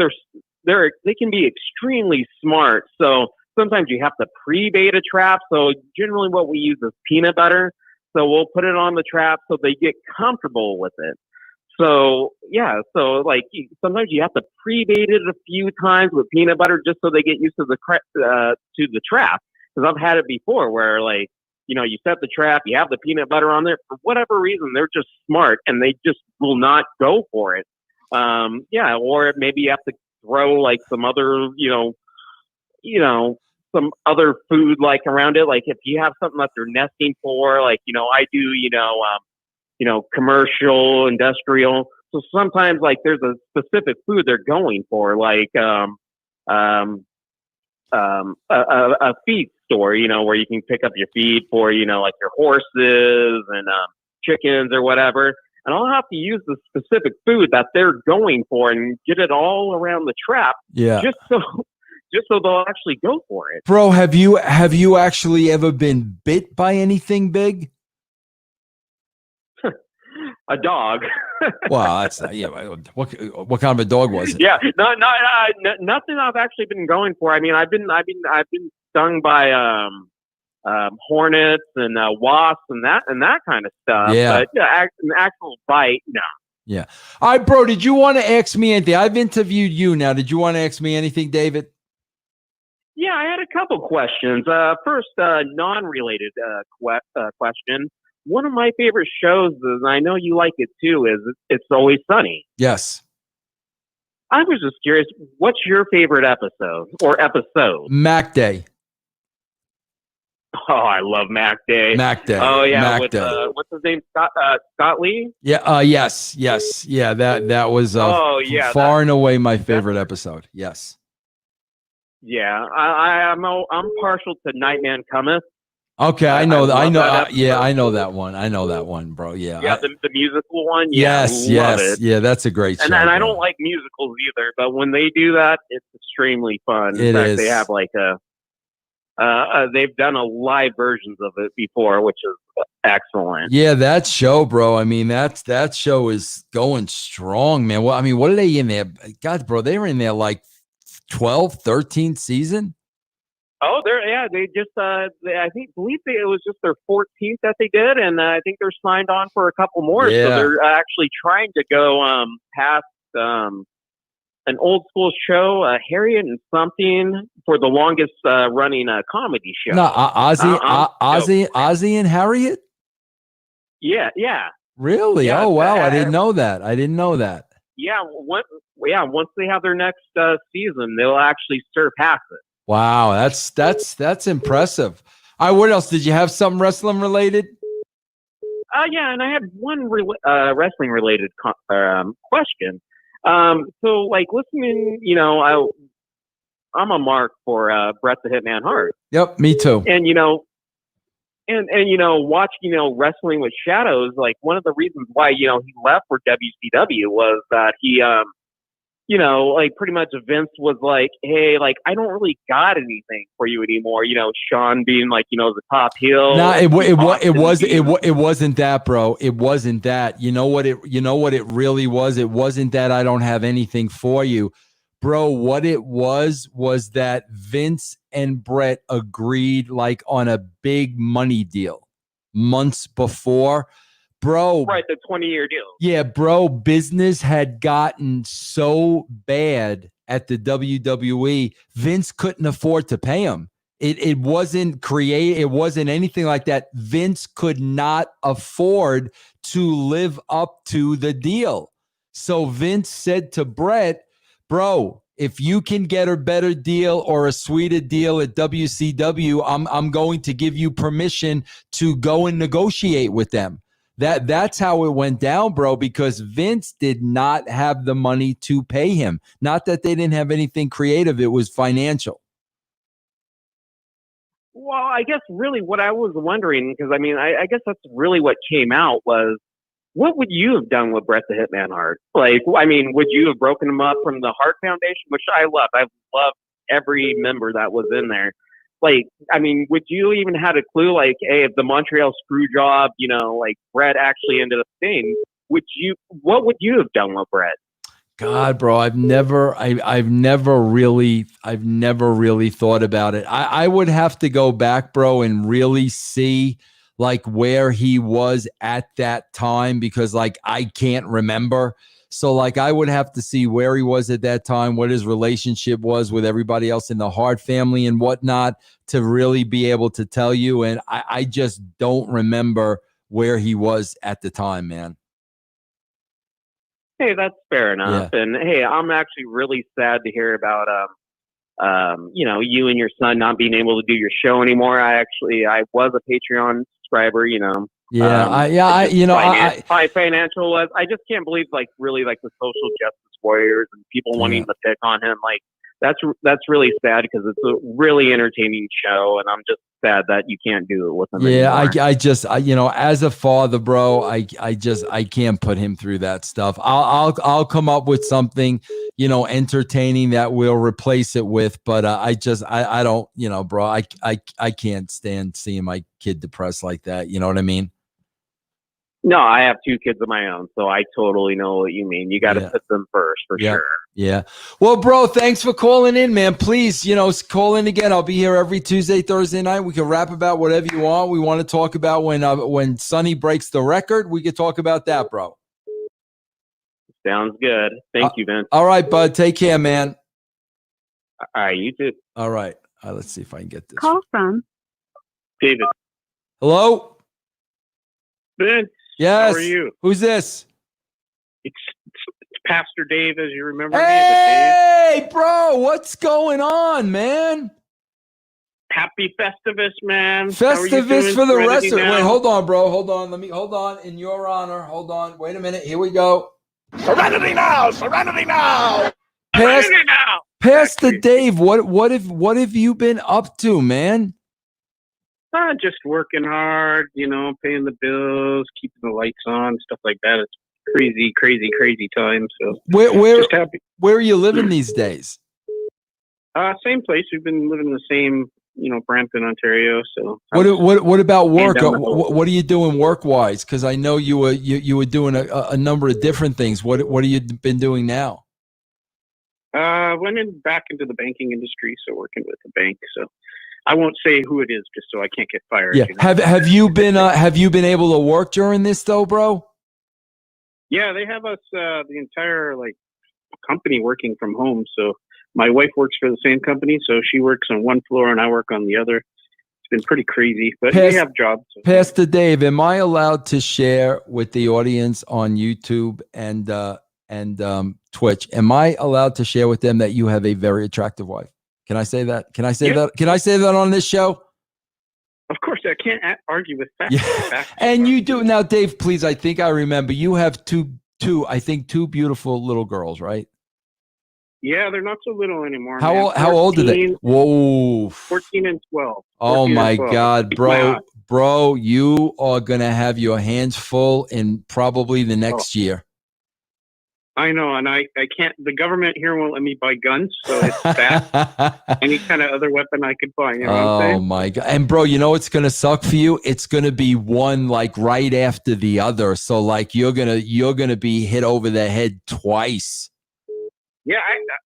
they can be extremely smart. So sometimes you have to pre-bait a trap. So generally, what we use is peanut butter. So we'll put it on the trap so they get comfortable with it. So yeah, so like sometimes you have to pre-bait it a few times with peanut butter just so they get used to the trap. Because I've had it before where like you set the trap, you have the peanut butter on there for whatever reason they're just smart and they just will not go for it. Or maybe you have to throw like some other some other food like around it. Like if you have something that they're nesting for, like, I do, commercial, industrial. So sometimes like there's a specific food they're going for, like, a feed store, where you can pick up your feed for, like your horses and, chickens or whatever. And I'll have to use the specific food that they're going for and get it all around the trap. Yeah. Just so they'll actually go for it. Bro, have you actually ever been bit by anything big? A dog. Wow, that's what kind of a dog was it? Yeah, nothing I've actually been going for. I mean, I've been stung by hornets and wasps and that kind of stuff. Yeah, but an actual bite, no. Yeah. All right, bro. Did you want to ask me anything? I've interviewed you now. Did you want to ask me anything, David? Yeah, I had a couple questions. First, non-related question. One of my favorite shows, and I know you like it too, is It's Always Sunny. Yes. I was just curious, what's your favorite episode or episodes? Mac Day. Oh, I love Mac Day. Mac Day. Oh yeah, Mac with Day. what's his name? Scott Lee. Yeah. Yes. Yes. Yeah. That was Oh yeah, far and away my favorite episode. Yes. Yeah, I'm partial to Nightman Cometh. Okay, I know that. I know. that Yeah, I know episode. that one. I know that one, bro. Yeah. Yeah, the musical one. Yeah, yes. love Yes. it. Yeah, that's a great show. And I bro. don't like musicals either, but when they do that, it's extremely fun. In It fact, is. they have like they've done a live versions of it before, which is excellent. Yeah, that show, bro. I mean, that show is going strong, man. Well, I mean, what are they in there? God, bro, they were in there like 12, 13th season. Oh, they just believe it was just their 14th that they did, and I think they're signed on for a couple more. Yeah. So they're actually trying to go past an old school show, Harriet and something, for the longest running comedy show. No, Ozzy and Harriet. Yeah. Really? Yeah, Oh wow, I didn't know that. Yeah, once they have their next season, they'll actually surpass it. Wow, that's impressive. All right, what else? Did you have something wrestling related? Yeah, and I had one wrestling related question. So like listening, I'm a mark for Bret the Hitman Hart. Yep, me too. And and watching wrestling with Shadows, like one of the reasons why he left for WCW was that he like pretty much Vince was like, hey, like I don't really got anything for you anymore. Sean being like the top heel. No, it wasn't that, bro. It wasn't that. You know what it really was? It wasn't that I don't have anything for you. Bro, what it was that Vince and Bret agreed like on a big money deal months before. Bro, right, the 20-year deal. Yeah, bro, business had gotten so bad at the WWE, Vince couldn't afford to pay him. It wasn't it wasn't anything like that. Vince could not afford to live up to the deal. So Vince said to Bret, bro, if you can get a better deal or a sweeter deal at WCW, I'm going to give you permission to go and negotiate with them. That's how it went down, bro, because Vince did not have the money to pay him. Not that they didn't have anything creative. It was financial. Well, I guess really what I was wondering, because I guess that's really what came out was, what would you have done with Bret the Hitman Hart? Like, would you have broken him up from the Hart Foundation, which I love? I love every member that was in there. Like, would you even had a clue, like, hey, if the Montreal screw job, like Bret actually ended up staying, what would you have done with Bret? God, bro, I've never really thought about it. I would have to go back, bro, and really see like where he was at that time, because like I can't remember. So like I would have to see where he was at that time, what his relationship was with everybody else in the Hart family and whatnot, to really be able to tell you. And I just don't remember where he was at the time, man. Hey, that's fair enough. Yeah. And hey, I'm actually really sad to hear about you and your son not being able to do your show anymore. I was a Patreon subscriber, financial was. I just can't believe like really like the social justice warriors and people wanting to pick on him. Like that's really sad, because it's a really entertaining show, and I'm just sad that you can't do it with him anymore. I just as a father, bro, I can't put him through that stuff. I'll come up with something, entertaining that we'll replace it with, but I don't, bro, I can't stand seeing my kid depressed like that. You know what I mean? No, I have two kids of my own, so I totally know what you mean. You got to put them first, for sure. Yeah. Well, bro, thanks for calling in, man. Please, call in again. I'll be here every Tuesday, Thursday night. We can rap about whatever you want. We want to talk about when Sonny breaks the record. We could talk about that, bro. Sounds good. Thank you, Vince. All right, bud. Take care, man. All right, you too. All right. Let's see if I can get this. Call from David. Hello? Vince. Yes. How are you? Who's this? It's Pastor Dave, as you remember me. Hey, bro, what's going on, man? Happy Festivus, man. Festivus for the rest of it. now? Wait, hold on, bro. Hold on. Hold on. In your honor. Hold on. Wait a minute. Here we go. Serenity now! Serenity now! Serenity now! Pastor Dave, what have you been up to, man? Just working hard, paying the bills, keeping the lights on, stuff like that. It's crazy time. So Where just happy. Where are you living these days? Same place. We've been living in the same, Brampton, Ontario. So What about work? down the road. What are you doing work wise? Because I know you were doing a number of different things. What have you been doing now? Went back into the banking industry, so working with a bank. So I won't say who it is, just so I can't get fired. Yeah. Have you been able to work during this though, bro? Yeah, they have us the entire company working from home. So my wife works for the same company, so she works on one floor and I work on the other. It's been pretty crazy, but we have jobs. So. Pastor Dave, am I allowed to share with the audience on YouTube and Twitch? Am I allowed to share with them that you have a very attractive wife? Can I say that? Can I say that? Can I say that on this show? Of course, I can't argue with facts. Yeah. And you do now, Dave. Please, I think I remember you have two beautiful little girls, right? Yeah, they're not so little anymore. How old are they? Whoa, 14 and 12. Oh my God, bro, you are gonna have your hands full in probably the next year. I know, and I can't. The government here won't let me buy guns, so it's that. Any kind of other weapon I could buy. You know what I'm saying? My God! And bro, you know what's gonna suck for you? It's gonna be one right after the other. So you're gonna be hit over the head twice. Yeah,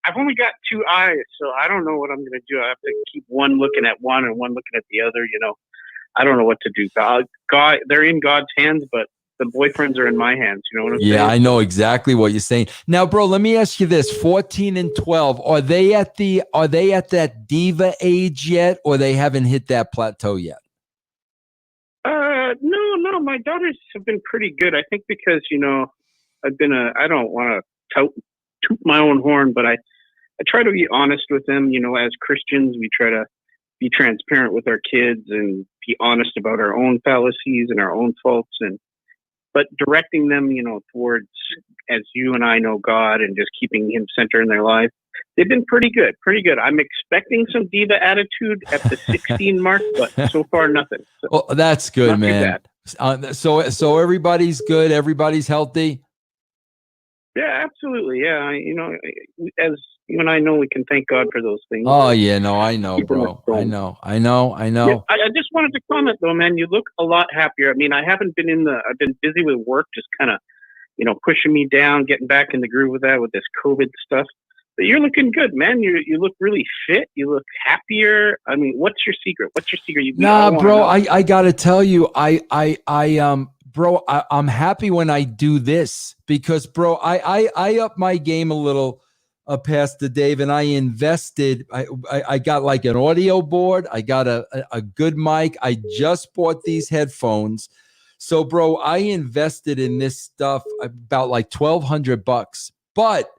I've only got two eyes, so I don't know what I'm gonna do. I have to keep one looking at one and one looking at the other. I don't know what to do. God, they're in God's hands, but the boyfriends are in my hands. You know what I'm saying? Yeah, I know exactly what you're saying. Now, bro, let me ask you this: 14 and 12, are they at that diva age yet, or they haven't hit that plateau yet? No. My daughters have been pretty good. I think because I've been I don't want to toot my own horn, but I try to be honest with them. As Christians, we try to be transparent with our kids and be honest about our own fallacies and our own faults, but directing them, towards, as you and I know, God, and just keeping Him center in their life. They've been pretty good. I'm expecting some diva attitude at the 16 mark, but so far nothing. So, well, that's good, man. So everybody's good. Everybody's healthy. Yeah, absolutely. Yeah, as you and I know, we can thank God for those things. Oh yeah, no, I know, bro. I know. Yeah, I just wanted to comment though, man. You look a lot happier. I mean, I've been busy with work, just kind of, pushing me down, getting back in the groove with this COVID stuff. But you're looking good, man. You look really fit. You look happier. I mean, what's your secret? Bro, I gotta tell you, bro, I'm happy when I do this because, bro, I up my game a little, Pastor Dave, and I invested. I got an audio board. I got a good mic. I just bought these headphones. So, bro, I invested in this stuff about $1,200. But,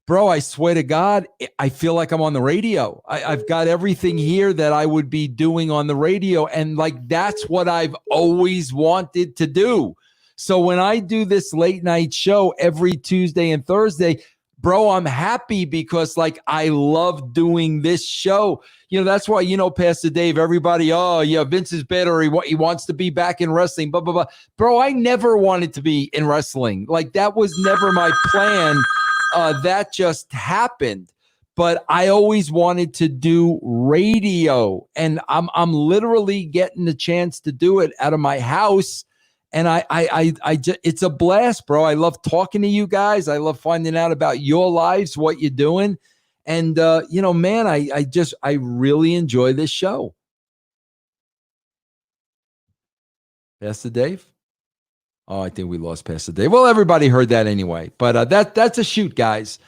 bro, I swear to God, I feel like I'm on the radio. I've got everything here that I would be doing on the radio. And that's what I've always wanted to do. So when I do this late night show every Tuesday and Thursday, bro, I'm happy because I love doing this show. That's why, Pastor Dave, everybody, oh yeah, Vince is better. He wants to be back in wrestling, blah, blah, blah. Bro, I never wanted to be in wrestling. That was never my plan. That just happened. But I always wanted to do radio, and I'm literally getting the chance to do it out of my house. And I just, it's a blast, bro. I love talking to you guys. I love finding out about your lives, what you're doing. And, man, I really enjoy this show. Pastor Dave? Oh, I think we lost Pastor Dave. Well, everybody heard that anyway. But that's a shoot, guys.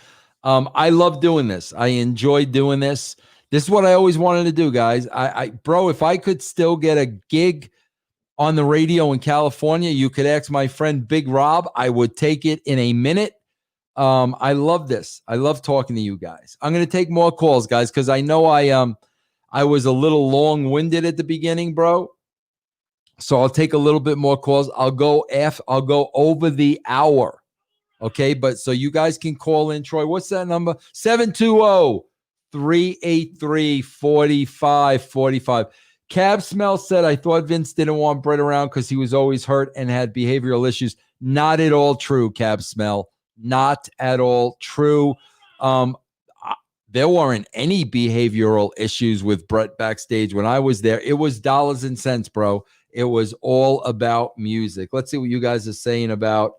I love doing this. I enjoy doing this. This is what I always wanted to do, guys. Bro, if I could still get a gig on the radio in California, you could ask my friend Big Rob. I would take it in a minute. I love this. I love talking to you guys. I'm going to take more calls, guys, because I know I was a little long-winded at the beginning, bro. So I'll take a little bit more calls. I'll go over the hour. Okay, but so you guys can call in. Troy, what's that number? 720-383-4545. Cab Smell said, I thought Vince didn't want Brett around because he was always hurt and had behavioral issues. Not at all true, Cab Smell. Not at all true. There weren't any behavioral issues with Brett backstage when I was there. It was dollars and cents, bro. It was all about music. Let's see what you guys are saying about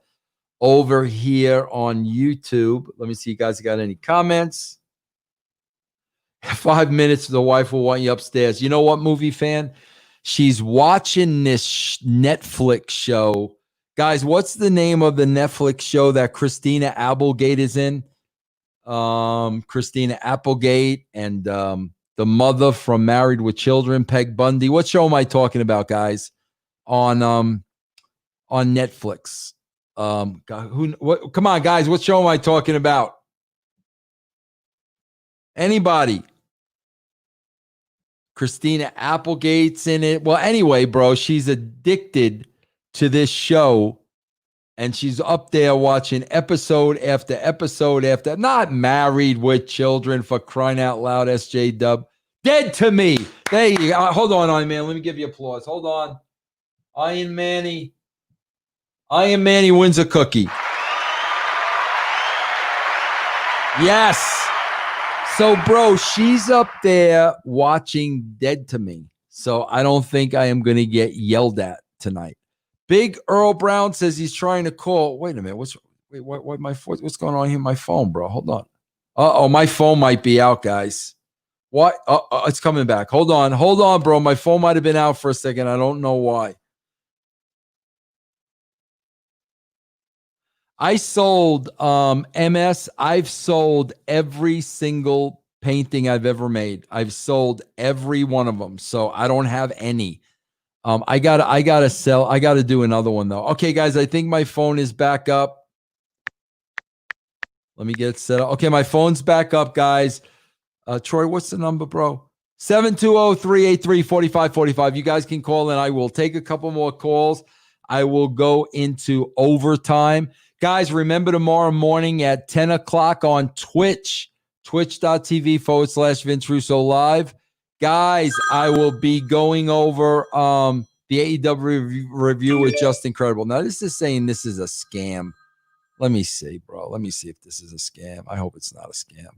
over here on YouTube. Let me see you guys got any comments. 5 minutes, the wife will want you upstairs. You know what, movie fan? She's watching this Netflix show. Guys, what's the name of the Netflix show that Christina Applegate is in? Christina Applegate and the mother from Married with Children, Peg Bundy. What show am I talking about, guys? On Netflix. Come on, guys, what show am I talking about? Anybody? Christina Applegate's in it. Well, anyway, bro, she's addicted to this show, and she's up there watching episode after episode after. Not Married with Children, for crying out loud, SJ Dub. Dead to Me. There you go. Hold on, Iron Man. Let me give you applause. Hold on. Iron Manny wins a cookie. Yes. So, bro, she's up there watching Dead to Me. So I don't think I am going to get yelled at tonight. Big Earl Brown says he's trying to call. Wait a minute. What's going on here? My phone, bro. Hold on. My phone might be out, guys. What? It's coming back. Hold on, bro. My phone might have been out for a second. I don't know why. I sold MS. I've sold every single painting I've ever made. I've sold every one of them. So I don't have any. I gotta sell. I gotta do another one though. Okay, guys, I think my phone is back up. Let me get it set up. Okay, my phone's back up, guys. Troy, what's the number, bro? 720-383-4545. You guys can call in. I will take a couple more calls. I will go into overtime. Guys, remember tomorrow morning at 10 o'clock on Twitch, twitch.tv/Vince Russo Live. Guys, I will be going over the AEW review with Just Incredible. Now, this is saying this is a scam. Let me see, bro. Let me see if this is a scam. I hope it's not a scam.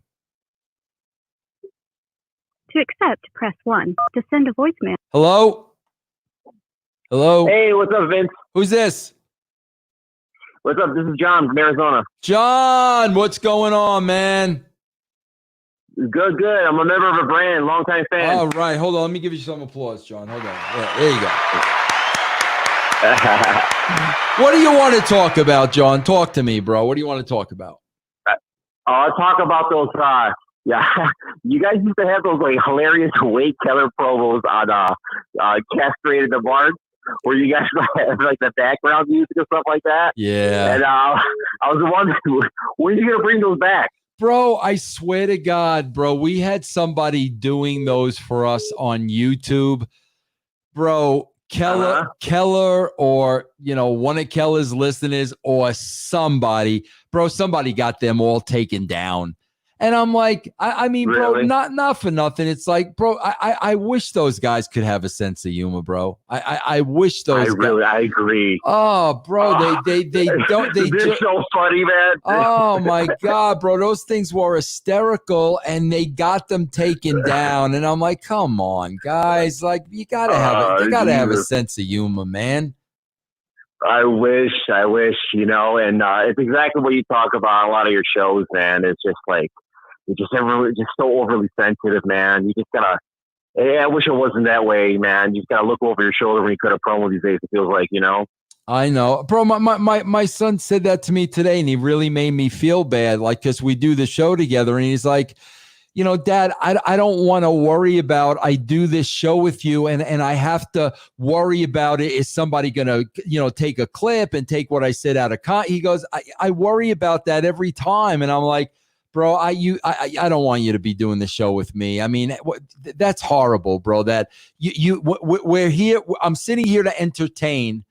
To accept, press 1. To send a voicemail. Hello? Hey, what's up, Vince? Who's this? What's up? This is John from Arizona. John, what's going on, man? Good. I'm a member of a brand, longtime fan. All right, hold on. Let me give you some applause, John. Hold on. Yeah, there you go. What do you want to talk about, John? Talk to me, bro. What do you want to talk about? I'll talk about those. You guys used to have those like hilarious Wade Keller promos on Castrated the Bard, where you guys have like the background music and stuff like that. Yeah. And I was wondering, when are you gonna bring those back? Bro, I swear to God, bro, we had somebody doing those for us on YouTube. Bro, Keller or, one of Keller's listeners or somebody got them all taken down. And I'm like, I mean, really? Bro, not for nothing. It's like, bro, I wish those guys could have a sense of humor, bro. I wish those. I agree. Oh, bro, they don't. They're so funny, man. Oh my God, bro, those things were hysterical, and they got them taken down. And I'm like, come on, guys, like you gotta have a sense of humor, man. I wish, and it's exactly what you talk about on a lot of your shows, man. It's just like, you're just so overly sensitive, man. You just gotta, I wish it wasn't that way, man. You just gotta look over your shoulder when you cut a promo these days. It feels like, I know, bro. My son said that to me today, and he really made me feel bad, like, because we do the show together, and he's like, Dad, I don't want to worry about, I do this show with you and I have to worry about it. Is somebody going to, take a clip and take what I said out of he goes, I worry about that every time. And I'm like, bro, I don't want you to be doing the show with me. I mean, that's horrible, bro. That we're here. I'm sitting here to entertain,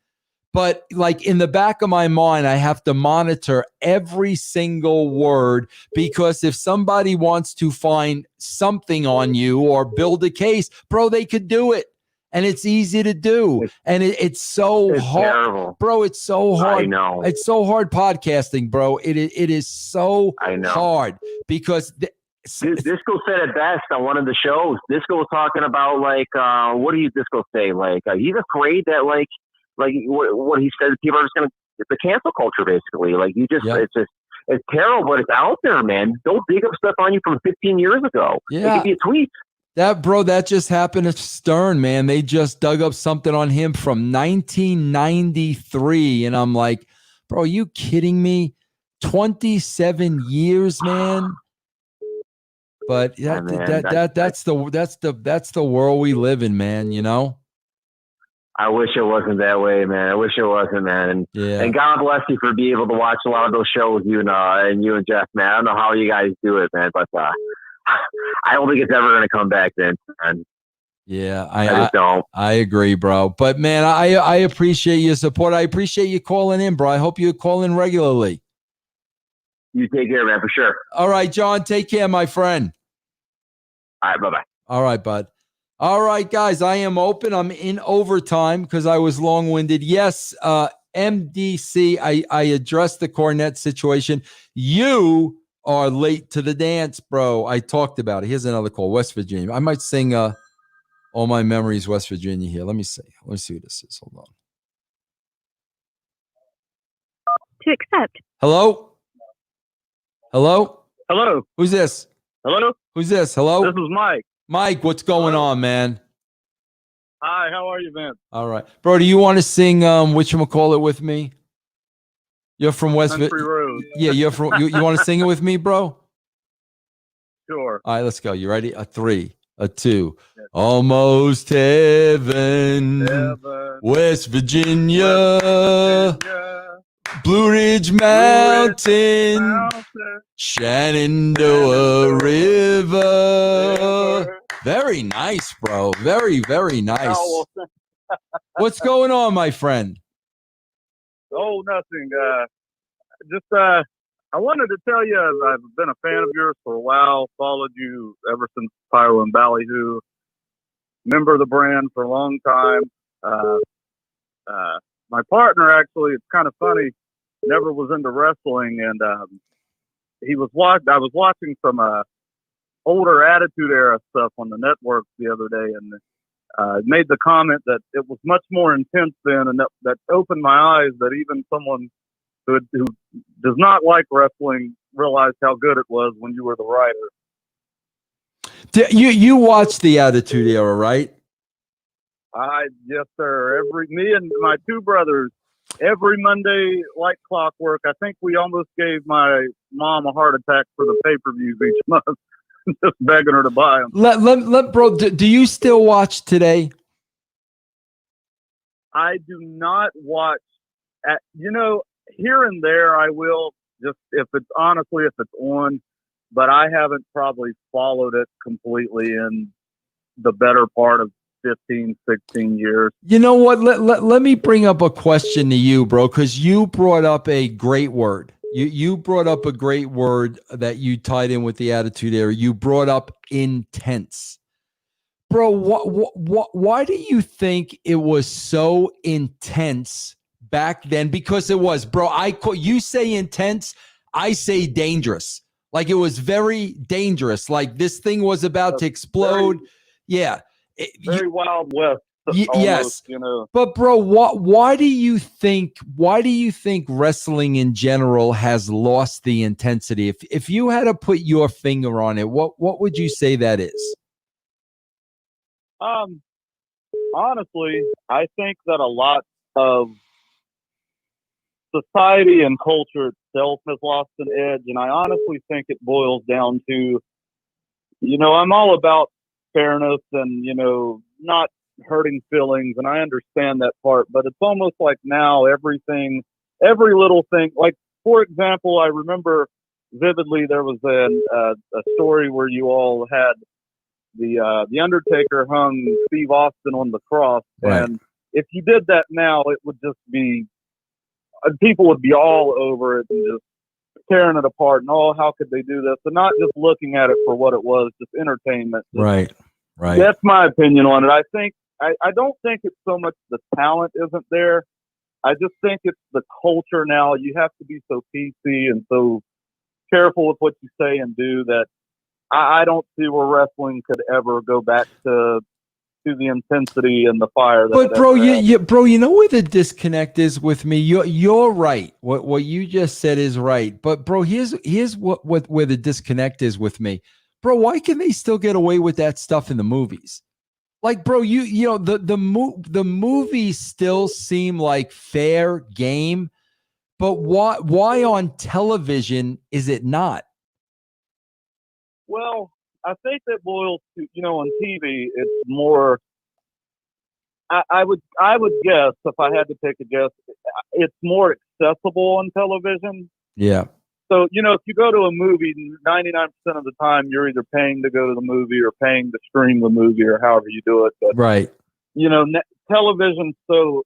but like in the back of my mind, I have to monitor every single word, because if somebody wants to find something on you or build a case, bro, they could do it. And it's easy to do. And it's so hard. Terrible. Bro, it's so hard. I know. It's so hard podcasting, bro. It is so hard because Disco said it best on one of the shows. Disco was talking about what did Disco say? He's afraid that what he said, people are just gonna, it's the cancel culture basically. It's terrible, but it's out there, man. Don't dig up stuff on you from 15 years ago. Yeah. It could be a tweet. That just happened to Stern, man. They just dug up something on him from 1993. And I'm like, bro, are you kidding me? 27 years, man. But that's the world we live in, man, I wish it wasn't that way, man. I wish it wasn't, man. And God bless you for being able to watch a lot of those shows, you and Jeff, man. I don't know how you guys do it, man, but I don't think it's ever going to come back then, man. Yeah, I just don't. I agree, bro. But man, I appreciate your support. I appreciate you calling in, bro. I hope you call in regularly. You take care, man, for sure. All right, John, take care, my friend. All right, bye-bye. All right, bud. All right, guys, I am open. I'm in overtime because I was long-winded. Yes, MDC, I addressed the cornet situation. You are late to the dance, bro. I talked about it. Here's another call, West Virginia. I might sing All My Memories, West Virginia here. Let me see. Let me see who this is. Hold on. To accept. Hello? Hello? Hello. Who's this? Hello? Who's this? Hello? This is Mike. Mike, what's going on, man? Hi, how are you, man? All right. Bro, do you want to sing whatchamacallit with me? You're from West Country Road. Yeah, you're from you want to sing it with me, bro? Sure. All right, let's go. You ready? A 3, a 2. Yes. Almost heaven. West Virginia. Blue Ridge Mountain. Shenandoah River. Very nice, bro. Very, very nice. What's going on, my friend? Oh, nothing. I wanted to tell you, I've been a fan of yours for a while, followed you ever since Pyro and Ballyhoo, member of the brand for a long time. My partner, actually, it's kind of funny, never was into wrestling, and I was watching some older Attitude Era stuff on the network the other day, and made the comment that it was much more intense then, and that opened my eyes that even someone who does not like wrestling realized how good it was when you were the writer. You watched the Attitude Era, right? Yes, sir. Me and my two brothers, every Monday like clockwork. I think we almost gave my mom a heart attack for the pay-per-views each month. Just begging her to buy them. Bro, do you still watch today? I do not watch. Here and there I will, just if it's on, but I haven't probably followed it completely in the better part of 15, 16 years. You know what? Let me bring up a question to you, bro, because you brought up a great word. You brought up a great word that you tied in with the Attitude Era. You brought up intense. Bro, why do you think it was so intense back then? Because it was, bro. You say intense, I say dangerous. Like it was very dangerous. Like this thing was about to explode. Very Wild West. Yes, but bro, why do you think wrestling in general has lost the intensity? If you had to put your finger on it, what would you say that is? Honestly, I think that a lot of society and culture itself has lost an edge, and I honestly think it boils down to I'm all about fairness and, not hurting feelings. And I understand that part, but it's almost like now every little thing, like, for example, I remember vividly there was a story where you all had the Undertaker hung Steve Austin on the cross. Right. And if you did that now, it would just be, people would be all over it and just tearing it apart and, oh, how could they do this? And not just looking at it for what it was, just entertainment. Right. That's my opinion on it. I don't think it's so much the talent isn't there. I just think it's the culture now. You have to be so PC and so careful with what you say and do that I don't see where wrestling could ever go back to the intensity and the fire. But bro, you know where the disconnect is with me. You're right. What you just said is right. But bro, here's where the disconnect is with me. Bro, why can they still get away with that stuff in the movies? Like, bro, the movies still seem like fair game, but why on television is it not? Well, I think that boils to, on TV, it's more. I would guess, if I had to take a guess, it's more accessible on television. Yeah. So, if you go to a movie, 99% of the time you're either paying to go to the movie or paying to stream the movie or however you do it. But, right. Television's so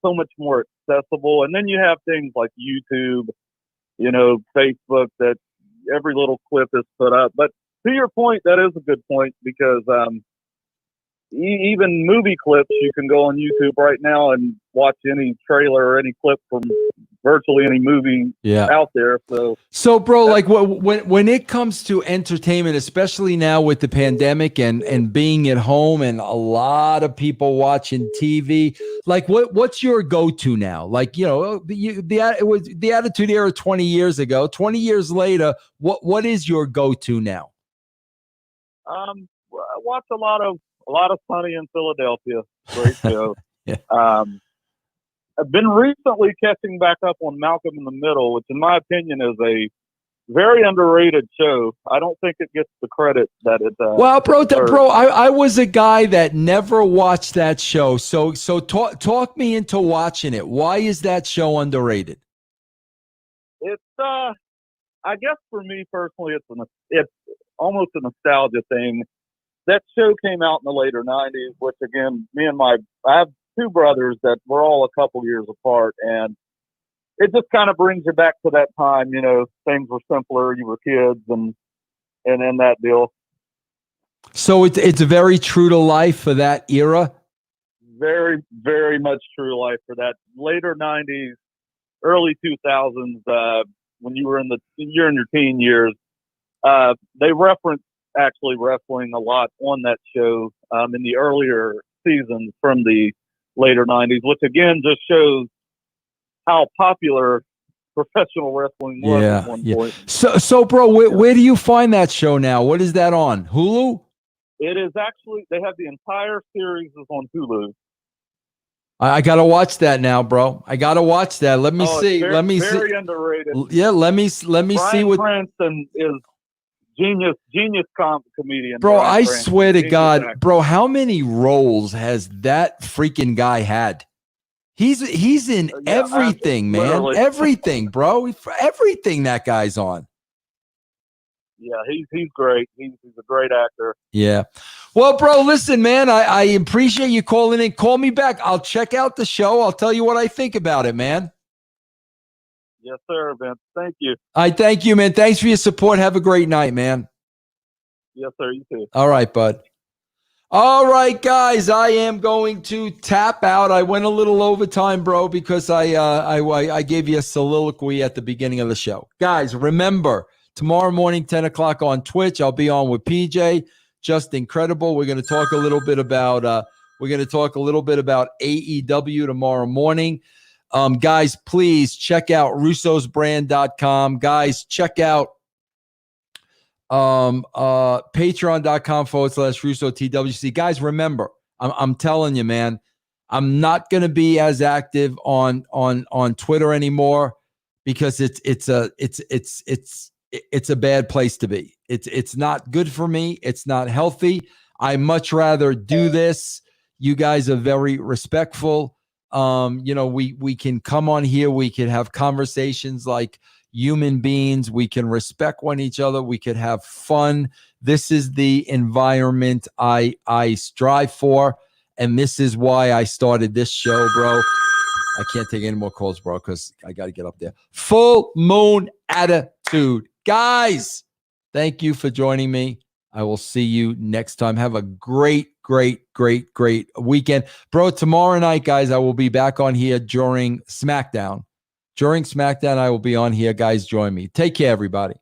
much more accessible. And then you have things like YouTube, Facebook, that every little clip is put up. But to your point, that is a good point because even movie clips, you can go on YouTube right now and watch any trailer or any clip from virtually any movie out there. So bro, like when it comes to entertainment, especially now with the pandemic and being at home and a lot of people watching TV, like what's your go-to now? Like, it was the Attitude Era 20 years ago, 20 years later, what is your go-to now? I watch a lot of Sunny in Philadelphia. Great show. Yeah. I've been recently catching back up on Malcolm in the Middle, which in my opinion is a very underrated show. I don't think it gets the credit that it well, bro, I was a guy that never watched that show. So talk me into watching it. Why is that show underrated? It's I guess for me personally, it's almost a nostalgia thing. That show came out in the later 90s, which again, I have two brothers that were all a couple years apart, and it just kind of brings you back to that time. Things were simpler, you were kids, and in that deal. So it's very true to life for that era. Very, very much true to life for that later 90s, early 2000s. When you're in your teen years, they referenced actually wrestling a lot on that show in the earlier seasons from the later 90s, which again just shows how popular professional wrestling was at one point. So bro, where do you find that show now? What is that on? Hulu? It is actually, they have the entire series is on Hulu. I gotta watch that now, bro. I gotta watch that. Let me see. Very underrated. Yeah, let me see what Cranston is. Genius comedian. Bro, Brian I Cranston. swear to Genius God, actor. bro, how many roles has that freaking guy had? He's in everything, man. Literally. Everything, bro. Everything that guy's on. Yeah, he's great. He's a great actor. Yeah. Well, bro, listen, man, I appreciate you calling in. Call me back. I'll check out the show. I'll tell you what I think about it, man. Yes, sir, Vince. Thank you. I thank you, man. Thanks for your support. Have a great night, man. Yes, sir. You too. All right, bud. All right, guys, I am going to tap out. I went a little overtime, bro, because I gave you a soliloquy at the beginning of the show. Guys, remember, tomorrow morning, 10 o'clock on Twitch, I'll be on with PJ. Just incredible. We're going to talk a little bit about AEW tomorrow morning. Guys, please check out russosbrand.com. Guys, check out patreon.com/RussoTWC. Guys, remember, I'm telling you, man, I'm not going to be as active on Twitter anymore because it's a bad place to be. It's not good for me. It's not healthy. I much rather do this. You guys are very respectful. We can come on here. We can have conversations like human beings. We can respect one each other. We could have fun. This is the environment I strive for, and this is why I started this show, bro. I can't take any more calls, bro, because I got to get up there. Full moon attitude. Guys, thank you for joining me. I will see you next time. Have a great weekend. Bro, tomorrow night, guys, I will be back on here during SmackDown. During SmackDown, I will be on here. Guys, join me. Take care, everybody.